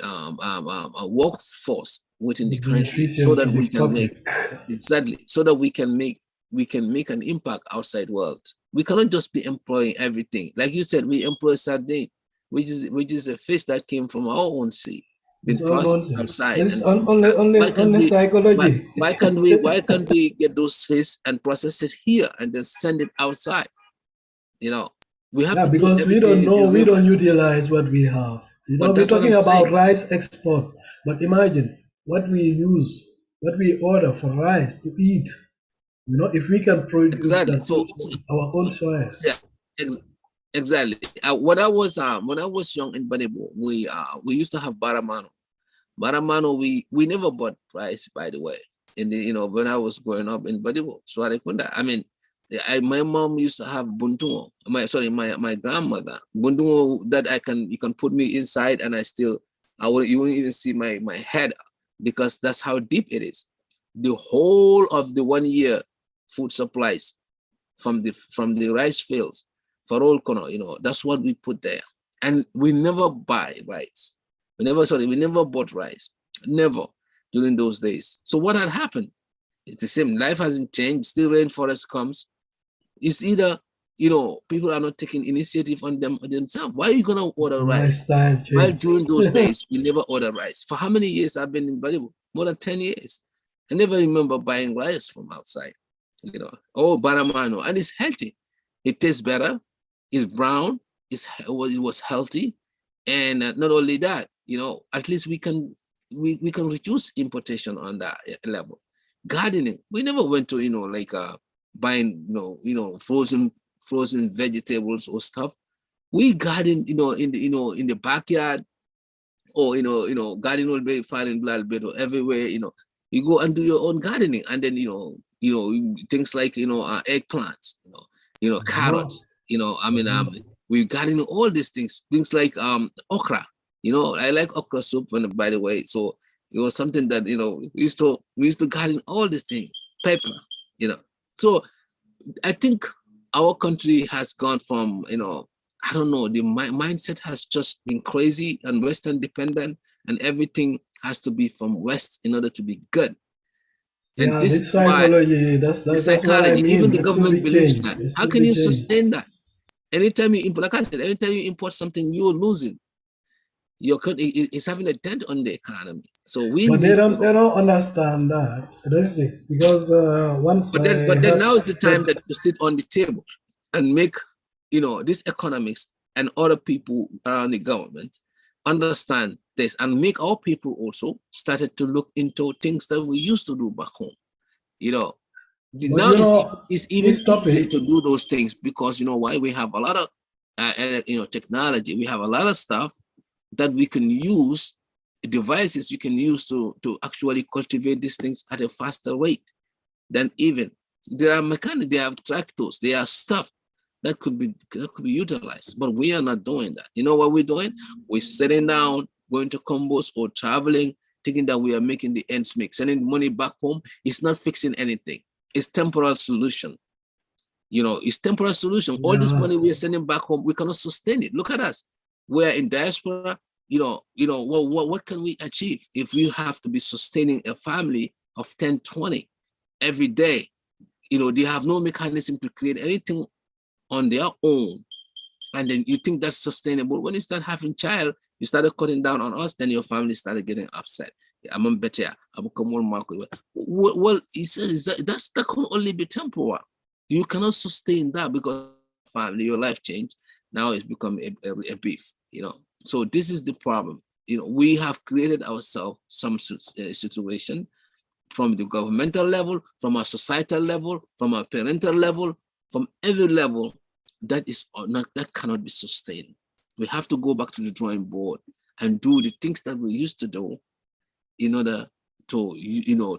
a workforce within the country, so that we can make an impact outside world. We cannot just be employing everything. Like you said, we employ sardine, which is a fish that came from our own sea, been processed outside. It's only psychology. Why can't we get those fish and process it here and then send it outside? We have to because we don't know, we don't utilize what we have. We're talking about rice export, but imagine what we use, what we order for rice to eat. If we can produce that our own soil. Yeah, exactly. When I was young in Banibo, we used to have baramano. Baramano, we never bought rice, by the way. In the when I was growing up in Banibo, so I mean, my mom used to have buntungo. My grandmother buntungo that you can put me inside, and you won't even see my head, because that's how deep it is. The whole of the 1 year food supplies from the rice fields for all Kono, that's what we put there. And we never buy rice. We never bought rice. Never during those days. So what had happened? It's the same. Life hasn't changed. Still rainforest comes. It's either, people are not taking initiative on themselves. Why are you gonna order rice? While during those days, we never order rice. For how many years I've been in Balibu? More than 10 years. I never remember buying rice from outside. Baramano, and it's healthy. It tastes better. It's brown. It was healthy, and not only that, at least we can reduce importation on that level. Gardening, we never went to buying frozen vegetables or stuff. We garden in the backyard, or garden will be fine in Blood or everywhere. You go and do your own gardening, and then things like eggplants, carrots, we garden all these things like okra. I like okra soup, and by the way, so it was something that we used to garden all these things, pepper, so I think our country has gone from I don't know, the mindset has just been crazy and Western dependent, and everything has to be from West in order to be good. And this is psychology, that's psychology. What I mean. Even the government believes that. How can you sustain that? Anytime you import, like I said, anytime you import something, you're losing. It's having a dent on the economy. So they don't understand that. That's it. Because but then now is the time that you sit on the table and make these economics and other people around the government understand this and make our people also started to look into things that we used to do back home. You know, But now you know, it's even this easier topic, to do those things because you know why? We have a lot of technology. We have a lot of stuff that we can use, devices we can use to actually cultivate these things at a faster rate than even there are mechanics, there are tractors, there are stuff that could be utilized, but we are not doing that. You know what we're doing? We're sitting down, going to combos or traveling, thinking that we are making the ends meet. Sending money back home is not fixing anything. It's temporal solution. You know, it's temporary solution. All this money we are sending back home, we cannot sustain it. Look at us. We're in diaspora. What can we achieve if we have to be sustaining a family of 10, 20 every day? You know, they have no mechanism to create anything on their own. And then you think that's sustainable. When you start having child, you started cutting down on us, then your family started getting upset. I'm better. Well, he says that can only be temporal. You cannot sustain that because family, your life changed. Now it's become a beef, you know. So this is the problem. You know, we have created ourselves some situation from the governmental level, from our societal level, from our parental level, from every level that cannot be sustained. We have to go back to the drawing board and do the things that we used to do in order to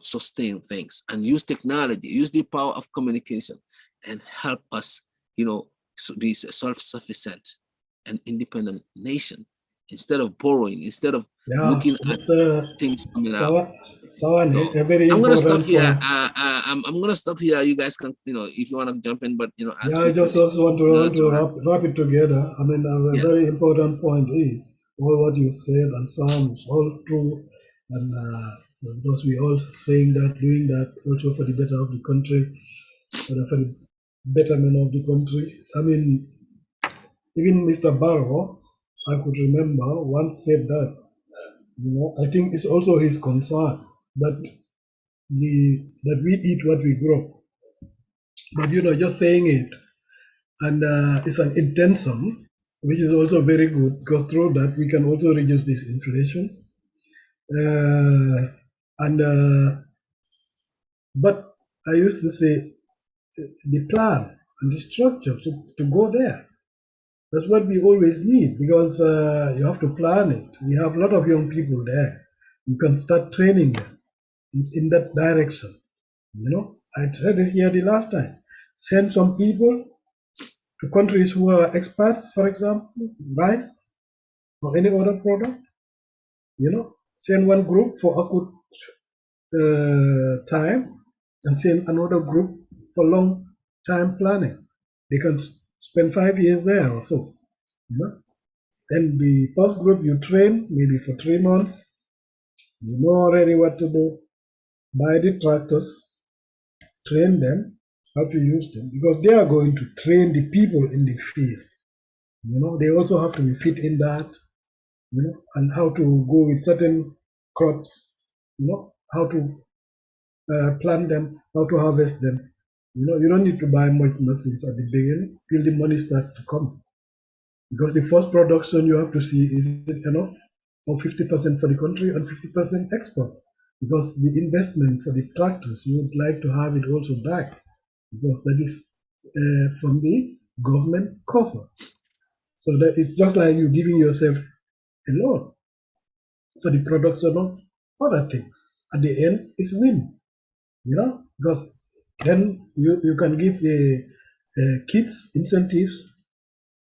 sustain things, and use technology, use the power of communication, and help us be self-sufficient and independent nation instead of borrowing, instead of looking at things coming out. Sawaneh, a very I'm gonna stop important here. point. I'm gonna stop here. You guys can, if you want to jump in, but as I just also want to wrap it together. I mean, a very important point is all what you said and sounds all true, and because we all saying that, doing that also for the better of the country, for the betterment of the country. I mean, even Mr. Barrow, I could remember once said that. I think it's also his concern that that we eat what we grow. But just saying it, and it's an intention, which is also very good because through that we can also reduce this inflation. But I used to say the plan and the structure to go there. That's what we always need because you have to plan it. We have a lot of young people there. You can start training them in that direction. I said it here the last time. Send some people to countries who are experts, for example, rice or any other product. Send one group for acute time and send another group for long time planning. They can spend 5 years there or so. Then the first group you train maybe for 3 months. You know already what to do. Buy the tractors, train them how to use them because they are going to train the people in the field. They also have to be fit in that, and how to go with certain crops, how to plant them, how to harvest them. You don't need to buy much machines at the beginning till the money starts to come. Because the first production you have to see, is it enough? Or 50% for the country and 50% export? Because the investment for the tractors, you would like to have it also back, because that is from the government cover. So that it's just like you giving yourself a loan for the production of other things. At the end, it's win, because then you can give the kids incentives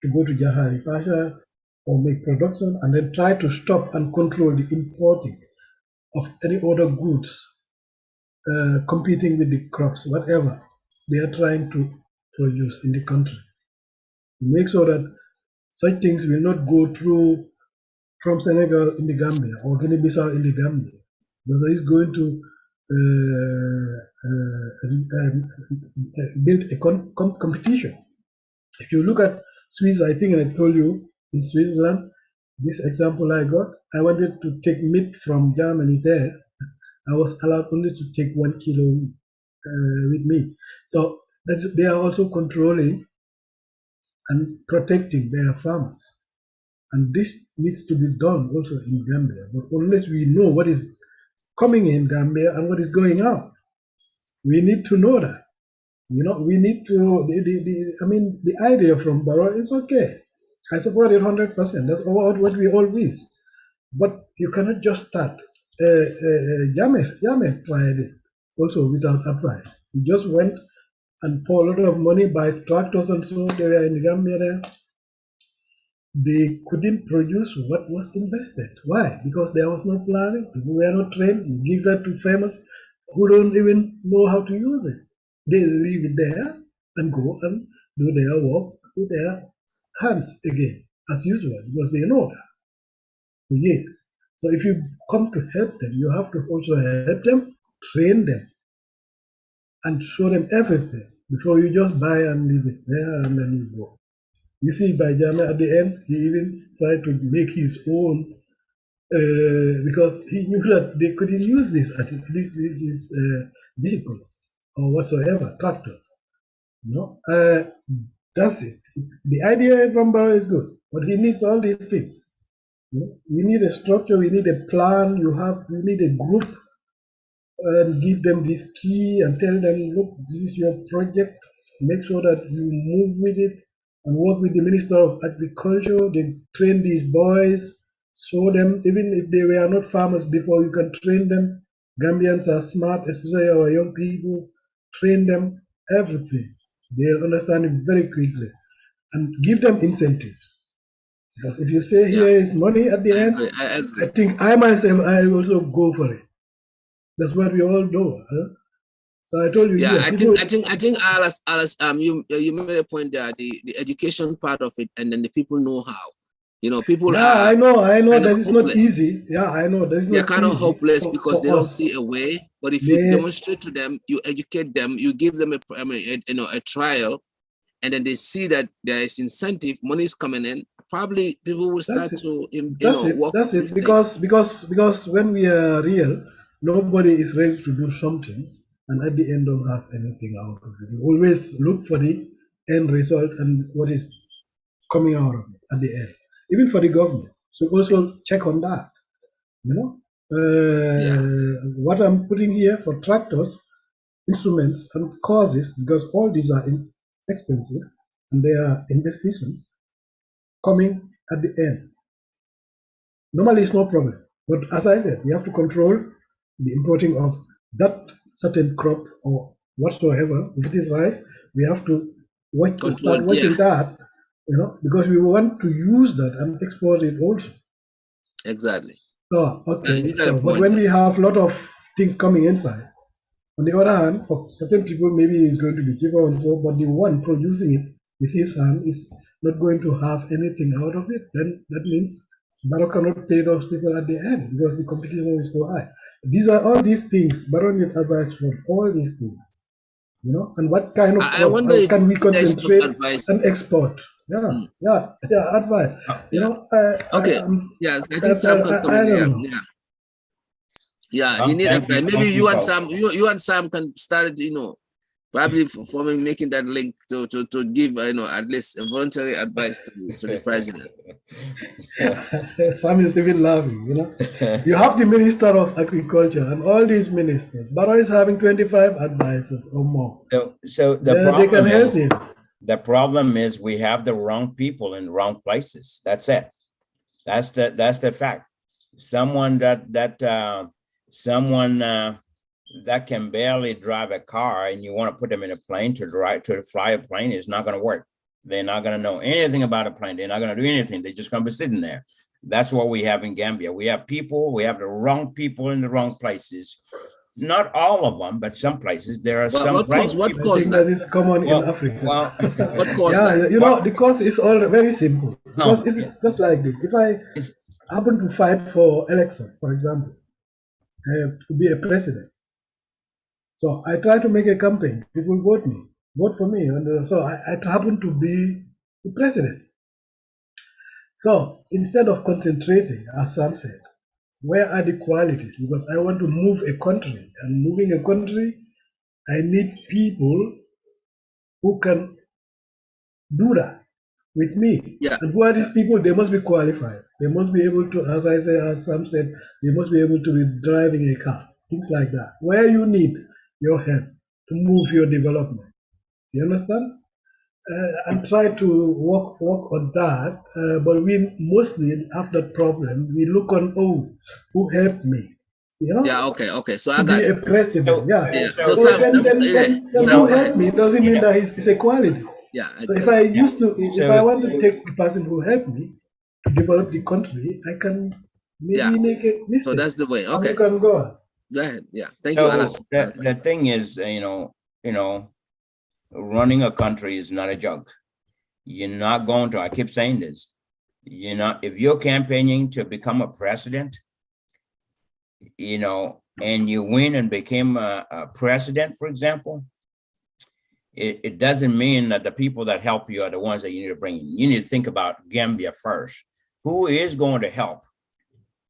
to go to Jahari Pasha or make production and then try to stop and control the importing of any other goods competing with the crops, whatever they are trying to produce in the country. Make sure that such things will not go through from Senegal in the Gambia or Guinea-Bissau in the Gambia, because that is going to build a competition. If you look at Swiss, I think I told you in Switzerland, this example I got, I wanted to take meat from Germany there. I was allowed only to take 1 kilo with me. So they are also controlling and protecting their farmers. And this needs to be done also in Gambia. But unless we know what is coming in Gambia and what is going out, we need to know that. We need to, the idea from Barrow is okay. I support it 100%. That's what we all wish. But you cannot just start. Drammeh tried it also without advice. He just went and poured a lot of money, buy tractors and so they were in Gambia there. They couldn't produce what was invested. Why? Because there was no planning. People were not trained. You give that to farmers who don't even know how to use it. They leave it there and go and do their work with their hands again, as usual, because they know that. Yes. So if you come to help them, you have to also help them, train them, and show them everything before you just buy and leave it there and then you go. You see, by Drammeh at the end, he even tried to make his own because he knew that they couldn't use these vehicles or whatsoever, tractors. That's it. The idea from Barrow is good, but he needs all these things. We need a structure, we need a plan, you need a group and give them this key and tell them, look, this is your project, make sure that you move with it and work with the Minister of Agriculture. They train these boys, show them, even if they were not farmers before, you can train them. Gambians are smart, especially our young people, train them, everything. They'll understand it very quickly and give them incentives. Because if you say here is money at the end, I think I myself, I also go for it. That's what we all do. Huh? So I told you. Yeah, I think Alice, you made a point there, the education part of it, and then the people know how. People. Yeah, I know that it's not easy. Yeah, I know that it's not easy. They're kind of hopeless because they don't see a way. But if you demonstrate to them, you educate them, you give them a trial, and then they see that there is incentive, money is coming in. Probably people will start to work. That's it. Because when we are real, nobody is ready to do something, and at the end don't have anything out of it. You always look for the end result and what is coming out of it at the end. Even for the government, so also check on that. What I'm putting here for tractors, instruments, and causes, because all these are expensive and they are investitions coming at the end. Normally it's no problem, but as I said, we have to control the importing of that certain crop or whatsoever. If it is rice, we have to start watching that, because we want to use that and export it also. Exactly. So, okay. But when we have a lot of things coming inside, on the other hand, for certain people, maybe it's going to be cheaper and so, but the one producing it with his hand is not going to have anything out of it. Then that means Barrow cannot pay those people at the end because the competition is so high. These are all these things. Barrow needs advice from all these things. And what kind of crop can we concentrate and export? Advice. Okay. Yes, I think Sam can come in. Yeah, he need advice. Maybe you and Sam can start, probably making that link to give, at least voluntary advice to the president. Sam is even laughing, You have the Minister of Agriculture and all these ministers. Barrow is having 25 advisors or more. So they can help him. The problem is we have the wrong people in the wrong places. That's it. That's the fact. Someone that can barely drive a car and you want to put them in a plane to fly a plane is not going to work. They're not going to know anything about a plane. They're not going to do anything. They're just going to be sitting there. That's what we have in Gambia. We have the wrong people in the wrong places. Not all of them, but some places. There are some places. What cause that is common in Africa? Well, what cause that? The cause is all very simple. Because it's just like this. If I happen to fight for election, for example, to be a president, so I try to make a campaign. People vote for me, and so I happen to be the president. So instead of concentrating, as Sam said, where are the qualities? Because I want to move a country, and moving a country, I need people who can do that, with me. Yeah. And who are these people? They must be qualified. They must be able to, as I say, as Sam said, they must be able to be driving a car, things like that. Where you need your help to move your development. You understand? And try to work on that. But we mostly have that problem. We look on, oh, who helped me? You know? Yeah, okay. So I To got be it. a president, yeah. Yeah. So So Sam, then Sam, who go ahead. helped me doesn't mean that it's equality. Yeah, So if exactly. I want to take the person who helped me to develop the country, I can maybe make a mistake. So that's the way. And Okay. you can go on. Go ahead. Yeah. Thank you, Anas. The thing is, running a country is not a joke. You're not going to, I keep saying this, if you're campaigning to become a president, and you win and became a president, for example, it doesn't mean that the people that help you are the ones that you need to bring in. You need to think about Gambia first. Who is going to help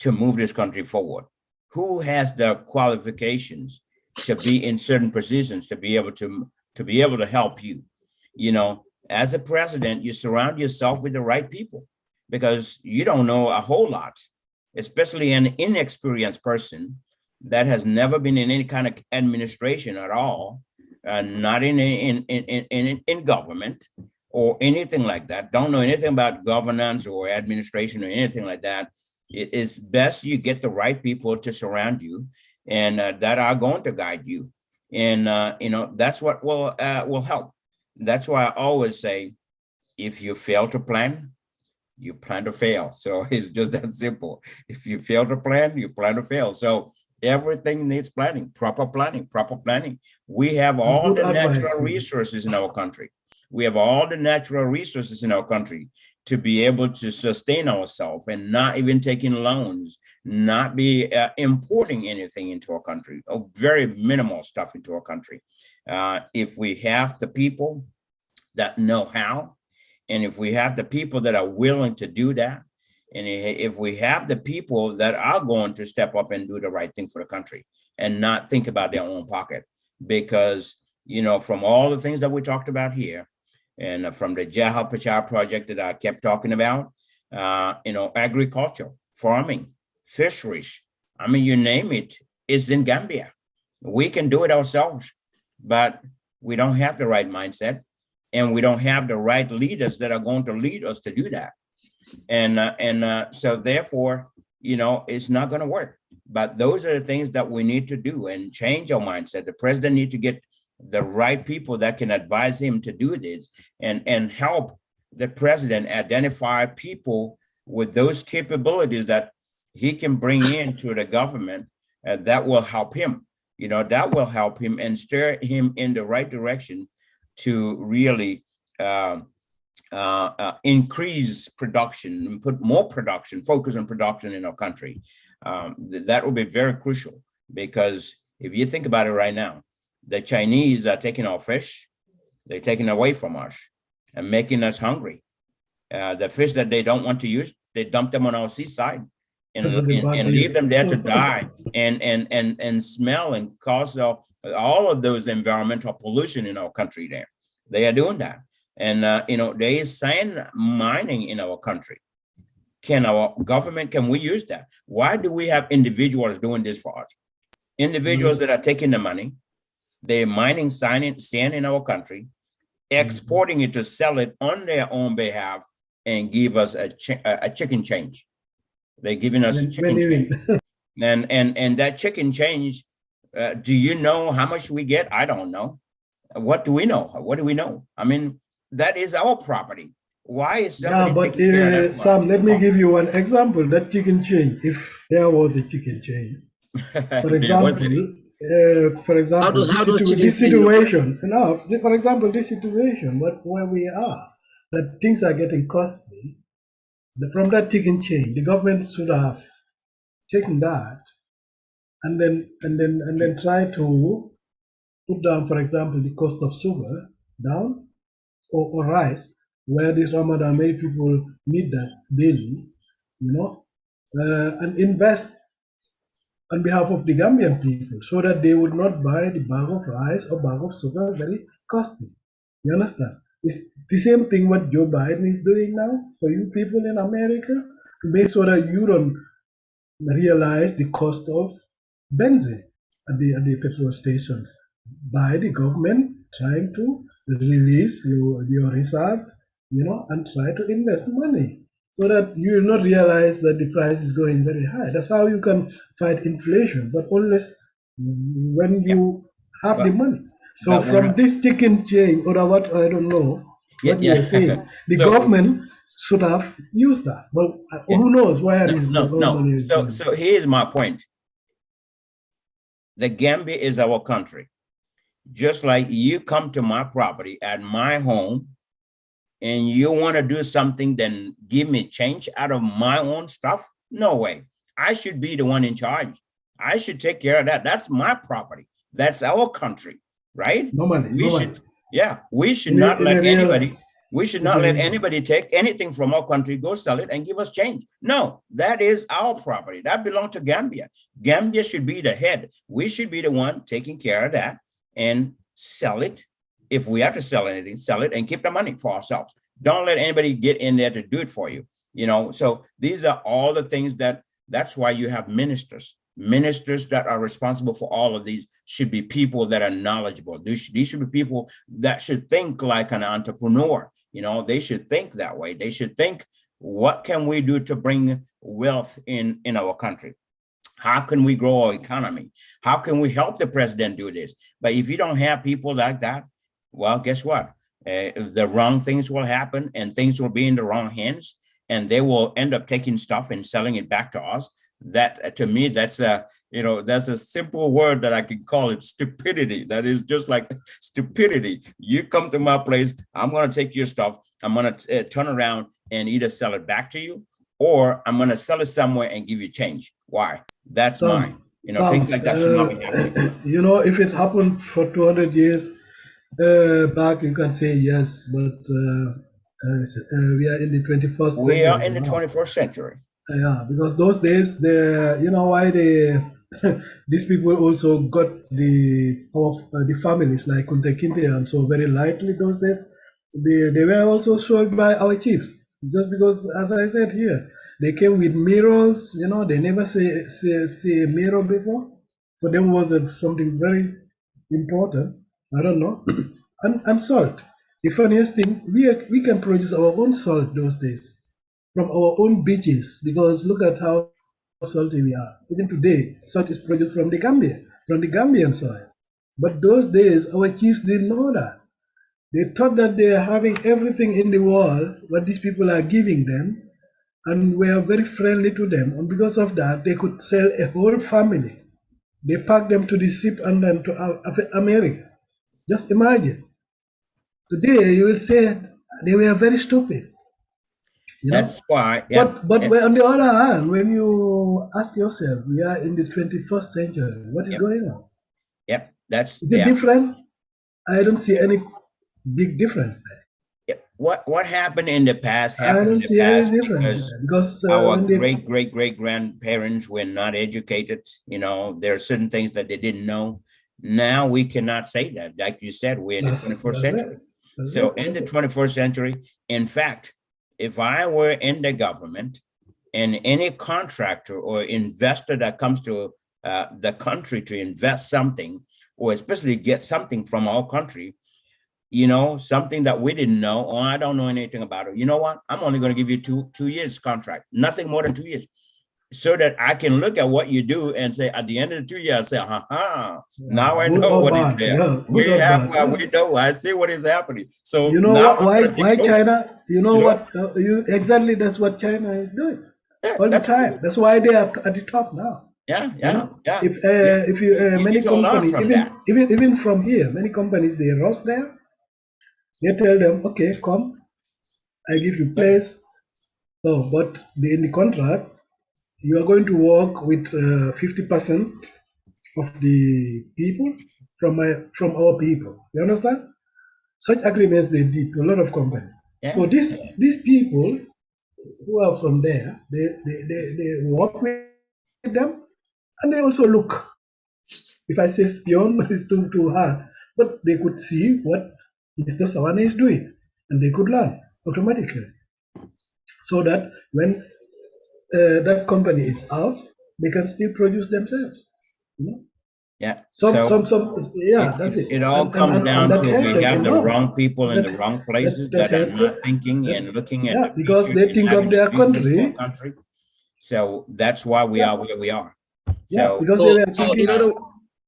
to move this country forward? Who has the qualifications to be in certain positions to be able to help you? As a president, you surround yourself with the right people, because you don't know a whole lot, especially an inexperienced person that has never been in any kind of administration at all, not in government or anything like that, don't know anything about governance or administration or anything like that. It is best you get the right people to surround you and that are going to guide you. And, that's what will help. That's why I always say, if you fail to plan, you plan to fail. So it's just that simple. If you fail to plan, you plan to fail. So everything needs planning, proper planning. We have all the natural resources in our country. We have all the natural resources in our country to be able to sustain ourselves and not even taking loans, not be importing anything into our country, or very minimal stuff into our country. If we have the people that know how, and if we have the people that are willing to do that, and if we have the people that are going to step up and do the right thing for the country and not think about their own pocket, because, from all the things that we talked about here, and from the Jahal Pachar project that I kept talking about, agriculture, farming, fisheries, I mean, you name it, it's in Gambia. We can do it ourselves, but we don't have the right mindset, and we don't have the right leaders that are going to lead us to do that. And so therefore, it's not going to work. But those are the things that we need to do and change our mindset. The president needs to get the right people that can advise him to do this, and help the president identify people with those capabilities that he can bring into the government that will help him, and steer him in the right direction to really increase production and put more production, focus on production in our country. That will be very crucial, because if you think about it right now, the Chinese are taking our fish, they're taking away from us and making us hungry. The fish that they don't want to use, they dump them on our seaside and leave them there to die and smell and cause all of those environmental pollution in our country there. They are doing that. And, there is sand mining in our country. Can we use that? Why do we have individuals doing this for us? Individuals that are taking the money, they're mining sand in our country, exporting it to sell it on their own behalf and give us a chicken change. They're giving us chicken change. And that chicken change, do you know how much we get? I don't know. What do we know? What do we know? I mean, that is our property. Why is somebody Sam, let me give you one example. That chicken change, if there was a chicken change, for example, this situation, where we are, that things are getting costly, from that chicken chain, the government should have taken that and then try to put down, for example, the cost of sugar down, or rice, where this Ramadan many people need that daily, and invest on behalf of the Gambian people, so that they would not buy the bag of rice or bag of sugar very costly. You understand? It's the same thing what Joe Biden is doing now for you people in America to make sure that you don't realize the cost of benzene at the petrol stations by the government trying to release your reserves, and try to invest money so that you will not realize that the price is going very high. That's how you can fight inflation, but unless when Yeah. you have the But, money. So but from this chicken chain or what, I don't know what you are saying, the So government should have used that. But who knows where no, his no, own no. money is going. So here's my point. The Gambia is our country. Just like you come to my property at my home and you want to do something, then give me change out of my own stuff. No way. I should be the one in charge. I should take care of that. That's my property. That's our country, right? Normally. We should In not a let real anybody, we should not let anybody take anything from our country, go sell it and give us change. No, that is our property. That belongs to Gambia. Gambia should be the head. We should be the one taking care of that and sell it. If we have to sell anything, sell it and keep the money for ourselves. Don't let anybody get in there to do it for you. So these are all the things that's why you have ministers. Ministers that are responsible for all of these should be people that are knowledgeable. These should be people that should think like an entrepreneur. They should think that way. They should think, what can we do to bring wealth in our country? How can we grow our economy? How can we help the president do this? But if you don't have people like that, well, guess what? The wrong things will happen and things will be in the wrong hands and they will end up taking stuff and selling it back to us. That, to me, that's a simple word that I can call it stupidity. That is just like stupidity. You come to my place, I'm going to take your stuff. I'm going to turn around and either sell it back to you or I'm going to sell it somewhere and give you change. Why? That's mine. Things like that should not be happening. If it happened for 200 years back, you can say yes, but we are in the 21st century. We are in the 21st century. Yeah, because those days, why these people also got the families like Kunta Kinte and so very lightly those days. They were also sold by our chiefs, just because, as I said here, they came with mirrors. They never see a mirror before. For them was something very important. I don't know. and salt. The funniest thing, we can produce our own salt those days from our own beaches, because look at how salty we are. Even today, salt is produced from the Gambia, from the Gambian soil. But those days, our chiefs didn't know that. They thought that they are having everything in the world, what these people are giving them, and we are very friendly to them. And because of that, they could sell a whole family. They packed them to the ship and then to America. Just imagine. Today, you will say they were very stupid. That's why. Yeah. But on the other hand, when you ask yourself, we are in the 21st century. What is going on? Yep. Is it different? I don't see any big difference there. What happened in the past happened I don't in the see past any difference because our great grandparents were not educated. There are certain things that they didn't know. Now we cannot say that. Like you said, we're in the 21st century. So in the 21st century, in fact, if I were in the government and any contractor or investor that comes to the country to invest something, or especially get something from our country, something that we didn't know, or I don't know anything about it. You know what? I'm only going to give you two years contract, nothing more than 2 years, so that I can look at what you do and say, at the end of the 2 years, I say, now I know what is there. Yeah, we know. I see what is happening. So why China? Exactly, that's what China is doing all the time. That's why they are at the top now. Yeah. If you many companies, even from here, many companies, they roast there. They tell them, okay, come, I give you place. So, but in the contract, you are going to work with 50% of the people from our people. You understand? Such agreements they did to a lot of companies. Yeah. So these people who are from there, they work with them, and they also look. If I say spion, it's too hard, but they could see what Mr. Sawaneh is doing. and they could learn automatically, so that when that company is out, they can still produce themselves. You know? Yeah. Some, So yeah, that's it. it all comes And down that to helped we them have the enormously. wrong people in the wrong places that are helped them. not thinking and looking at Yeah, the because future they and think of having a their vision for a country. country. So that's why we are where we are. Yeah, So, because they were So thinking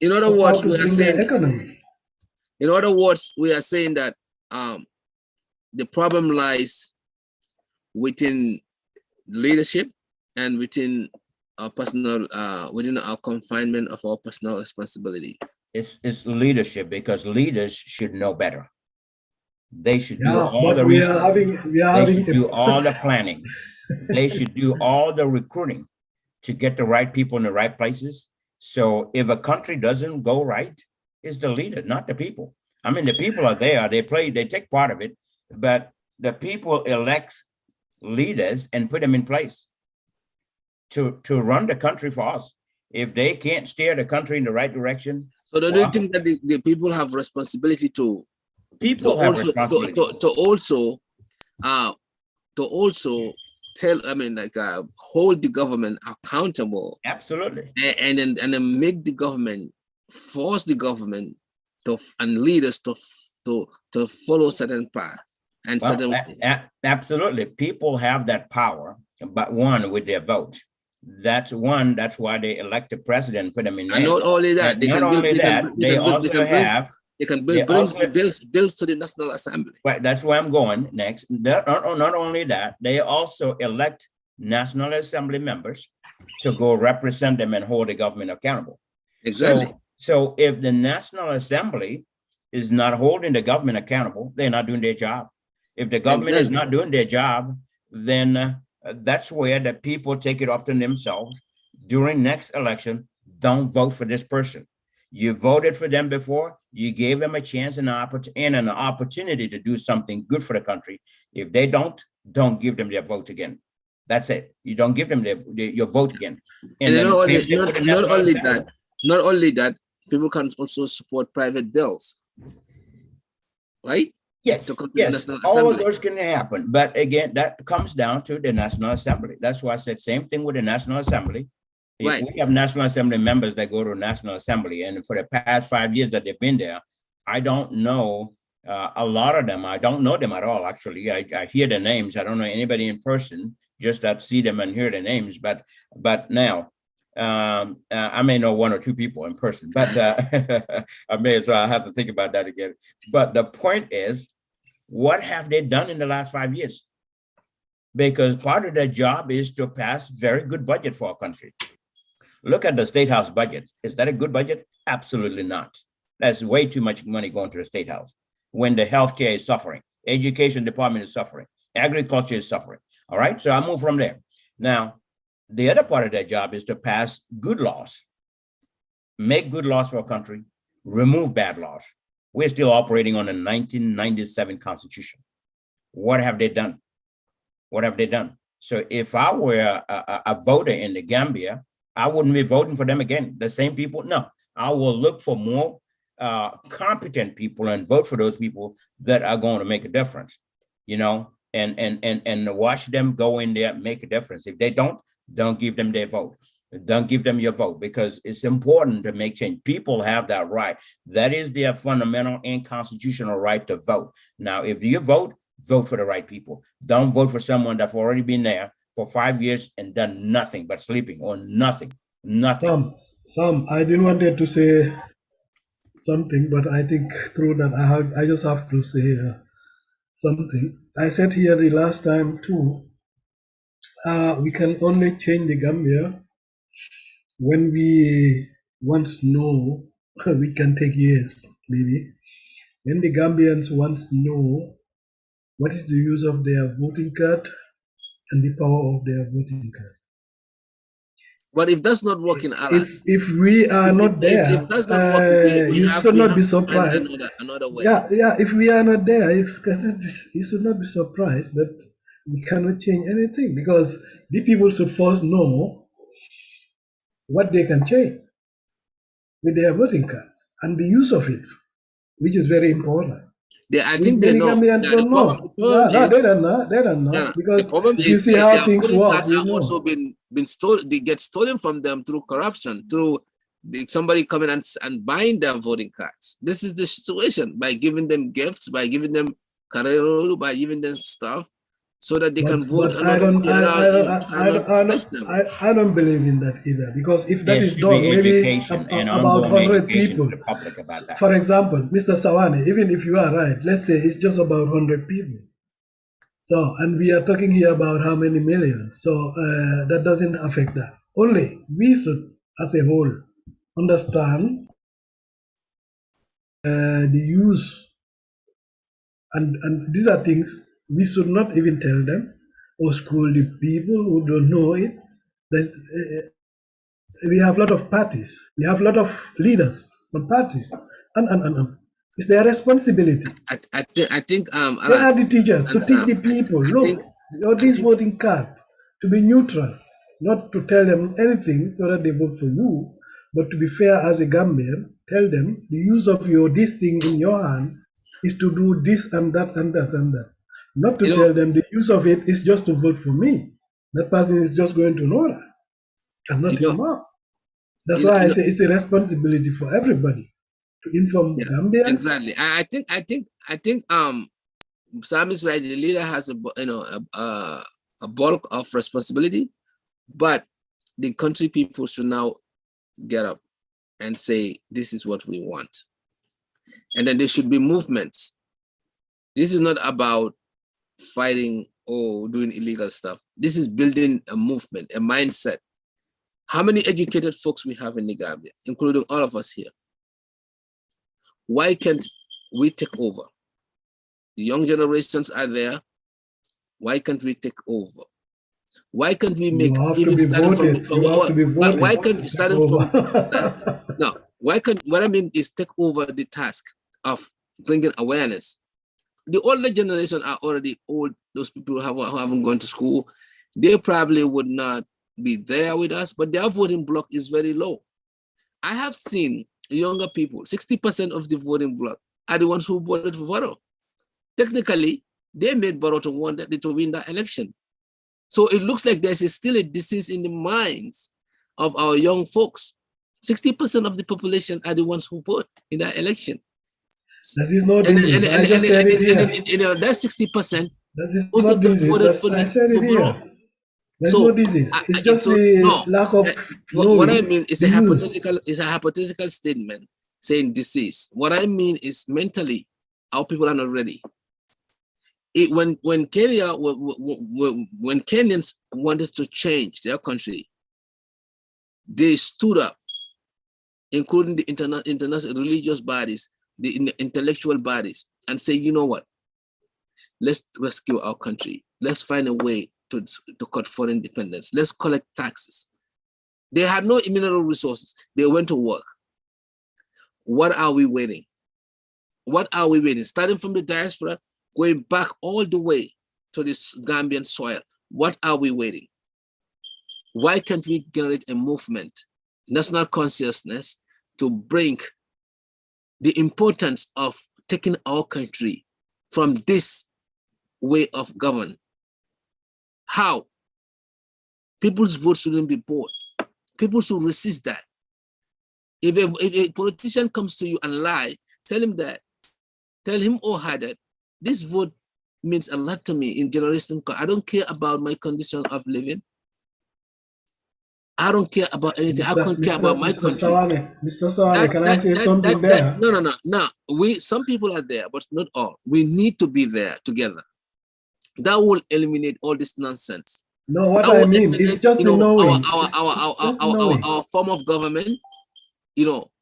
in other of how words, to we are bring their saying, economy. in other words, we are saying that the problem lies within leadership and within our personal, within our confinement of our personal responsibilities. it's leadership, because leaders should know better. They should do Yeah, all but the we are research. They having should do all the planning. They should do all the recruiting to get the right people in the right places. So if a country doesn't go right, it's the leader, not the people. I mean, the people are there, they take part of it, but the people elect leaders and put them in place to run the country for us. If they can't steer the country in the right direction. So do you think that the people have responsibility to also tell, I mean, like hold the government accountable? Absolutely. And then make the government, force the government and leaders to follow certain path and certain. Absolutely, people have that power, but one, with their vote. That's why they elect the president, put them in there. And not only that, they can bring bills to the National Assembly. Right, that's where I'm going next. Not only that, they also elect National Assembly members to go represent them and hold the government accountable. Exactly. So if the National Assembly is not holding the government accountable, they're not doing their job. If the government is not doing their job, then that's where the people take it up to themselves during next election. Don't vote for this person. You voted for them before, you gave them a chance and an opportunity to do something good for the country. If they don't give them their vote again. That's it. You don't give them your vote again. And not only that, people can also support private bills, right? Yes, all of those can happen. But again, that comes down to the National Assembly. That's why I said same thing with the National Assembly. Right. We have National Assembly members that go to National Assembly, and for the past 5 years that they've been there, I don't know a lot of them. I don't know them at all, actually. I hear the names. I don't know anybody in person, just that see them and hear the names. But now, I may know one or two people in person, but I may as well have to think about that again. But the point is, what have they done in the last 5 years? Because part of their job is to pass very good budget for our country. Look at the State House budget. Is that a good budget? Absolutely not. That's way too much money going to the State House when the healthcare is suffering, education department is suffering, agriculture is suffering. All right, so I'll move from there. Now, the other part of their job is to pass good laws, make good laws for our country, remove bad laws. We're still operating on the 1997 Constitution. What have they done? What have they done? So if I were a voter in the Gambia, I wouldn't be voting for them again. The same people? No, I will look for more competent people and vote for those people that are going to make a difference, and watch them go in there and make a difference. If they don't give them their vote. Don't give them your vote, because it's important to make change. People have that right. That is their fundamental and constitutional right to vote. Now, if you vote for the right people. Don't vote for someone that's already been there for 5 years and done nothing but sleeping or nothing. Sam, I didn't wanted to say something, but I think through that I just have to say something. I said here the last time too, we can only change the Gambia when we once know. We can take years, maybe. When the Gambians once know what is the use of their voting card and the power of their voting card. But if that's not working, Alice, if we are not there, if that's not working, you should not be surprised. Another way. Yeah. If we are not there, you should not be surprised that we cannot change anything, because the people should first know what they can change with their voting cards and the use of it, which is very important. I think they Many know. Gambians Now, don't know. No, they don't know. They don't know. no, the Because problem if you is see their how things voting work, cards we are also know. been stolen. They get stolen from them through corruption, through somebody coming and buying their voting cards. This is the situation, by giving them gifts, by giving them carrero, by giving them stuff, so that they can vote But I don't I don't believe in that either, because if that There is should be done, maybe education and about ongoing 100 education to people. the public about that. For example, Mr. Sawaneh, even if you are right, let's say it's just about 100 people. So, and we are talking here about how many millions. So that doesn't affect that. Only we should, as a whole, understand the use, and these are things we should not even tell them or school the people who don't know it. That we have a lot of parties, we have a lot of leaders from parties, and it's their responsibility. I think They are Alas the teachers to and teach the Sam, people. I Look, think this voting card, to be neutral, not to tell them anything so that they vote for you, but to be fair as a Gambian, tell them the use of this thing in your hand is to do this and that and that and that. Not to tell them the use of it is just to vote for me. That person is just going to know that and nothing more. That's why I say it's the responsibility for everybody to inform Gambians. Exactly. I think Sam is right. The leader has a bulk of responsibility, but the country people should now get up and say, this is what we want. And then there should be movements. This is not about fighting or doing illegal stuff. This is building a movement, a mindset. How many educated folks we have in the Gambia, including all of us here? Why can't we take over? The young generations are there. Why can't we take over? Why can't we make even starting from why can't starting from no? Why can't, what I mean is take over the task of bringing awareness. The older generation are already old. Those people who haven't gone to school, they probably would not be there with us, but their voting block is very low. I have seen younger people, 60% of the voting block are the ones who voted for Barrow. Technically, they made Barrow to win that election. So it looks like there's still a disease in the minds of our young folks. 60% of the population are the ones who vote in that election. That is not disease. I just said it here. That's 60%. That is not disease. I said it here. There's no disease. It's just the lack of knowing. What I mean is a hypothetical statement saying disease. What I mean is mentally, our people are not ready. When Kenyans wanted to change their country, they stood up, including the international religious bodies, the intellectual bodies, and say, you know what? Let's rescue our country. Let's find a way to cut foreign dependence. Let's collect taxes. They had no mineral resources. They went to work. What are we waiting? What are we waiting? Starting from the diaspora, going back all the way to this Gambian soil. What are we waiting? Why can't we generate a movement, national consciousness, to bring the importance of taking our country from this way of government? How? People's votes shouldn't be bought. People should resist that. If a politician comes to you and lie, tell him that. Tell him or her that this vote means a lot to me in generation. I don't care about my condition of living. I don't care about anything. I don't care about my country. Mr. Sawaneh, can I say something there? No. Some people are there, but not all. We need to be there together. That will eliminate all this nonsense. No, what I mean is just the knowing. Our form of government,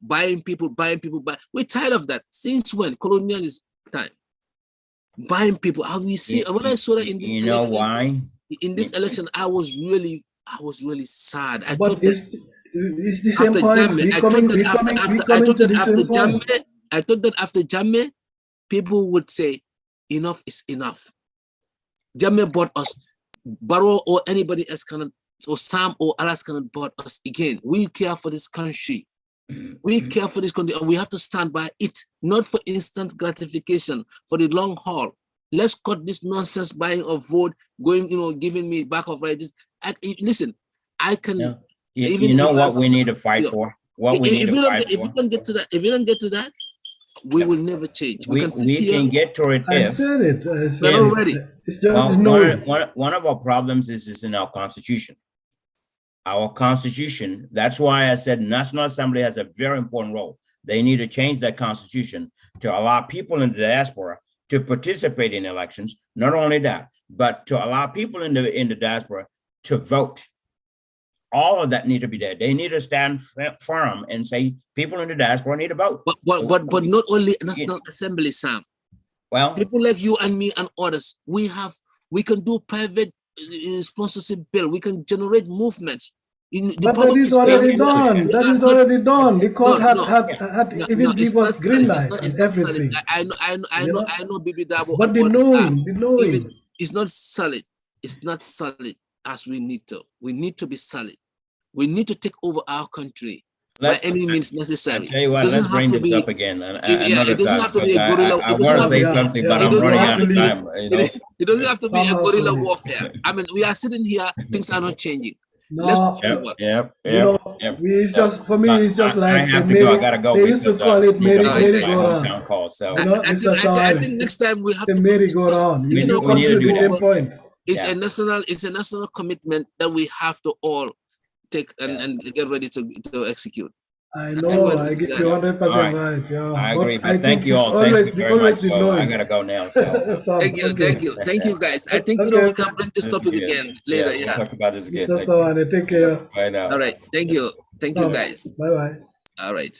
buying people. We're tired of that. Since when? Colonialist time. Buying people. When I saw that in this election, why? In this election, I was really sad. I thought it's the same point. I thought that after Drammeh, people would say, enough is enough. Drammeh bought us. Barrow or anybody else cannot, or Sam or Alas cannot bought us again. We care for this country. We care for this country and we have to stand by it, not for instant gratification, for the long haul. Let's cut this nonsense buying of vote, going, giving me back of right. Listen, I can. Yeah. You know what we need to fight for? What we need to fight for? If we don't get to that, we will never change. We can get to it. I said it. We're not ready. It's just one of our problems is in our constitution. Our constitution, that's why I said National Assembly has a very important role. They need to change that constitution to allow people in the diaspora to participate in elections. Not only that, but to allow people in the diaspora to vote. All of that need to be there. They need to stand firm and say people in the diaspora need to vote. But not only National Assembly, Sam. Well, people like you and me and others, we can do private sponsorship bill. We can generate movements. But that is already done. That is already done. The court had even give us green light and everything. I know, Bibi Dabo. But the knowing. It's not solid. It's not solid as we need to. We need to be solid. We need to take over our country by any means necessary. I tell you what, let's bring this up again. It doesn't have to be a guerrilla. I want to say something, but I'm running out of time. It doesn't have to be a guerrilla warfare. I mean, we are sitting here, things are not changing. No, it's just for me. It's just like I have to go. I gotta go. They used to call it merry-go-round. I think next time we have to merry-go-round. We need to come to the same point. It's a national commitment that we have to all take and get ready to execute. I know, I get you 100% right. Yeah, I agree. But thank you all. Thank you very much. So I gotta go now. So. Thank you, guys. I think we can bring this topic again later. We'll talk about this again. Sawaneh, take care. Bye now. All right. Thank you, guys. Bye bye. All right.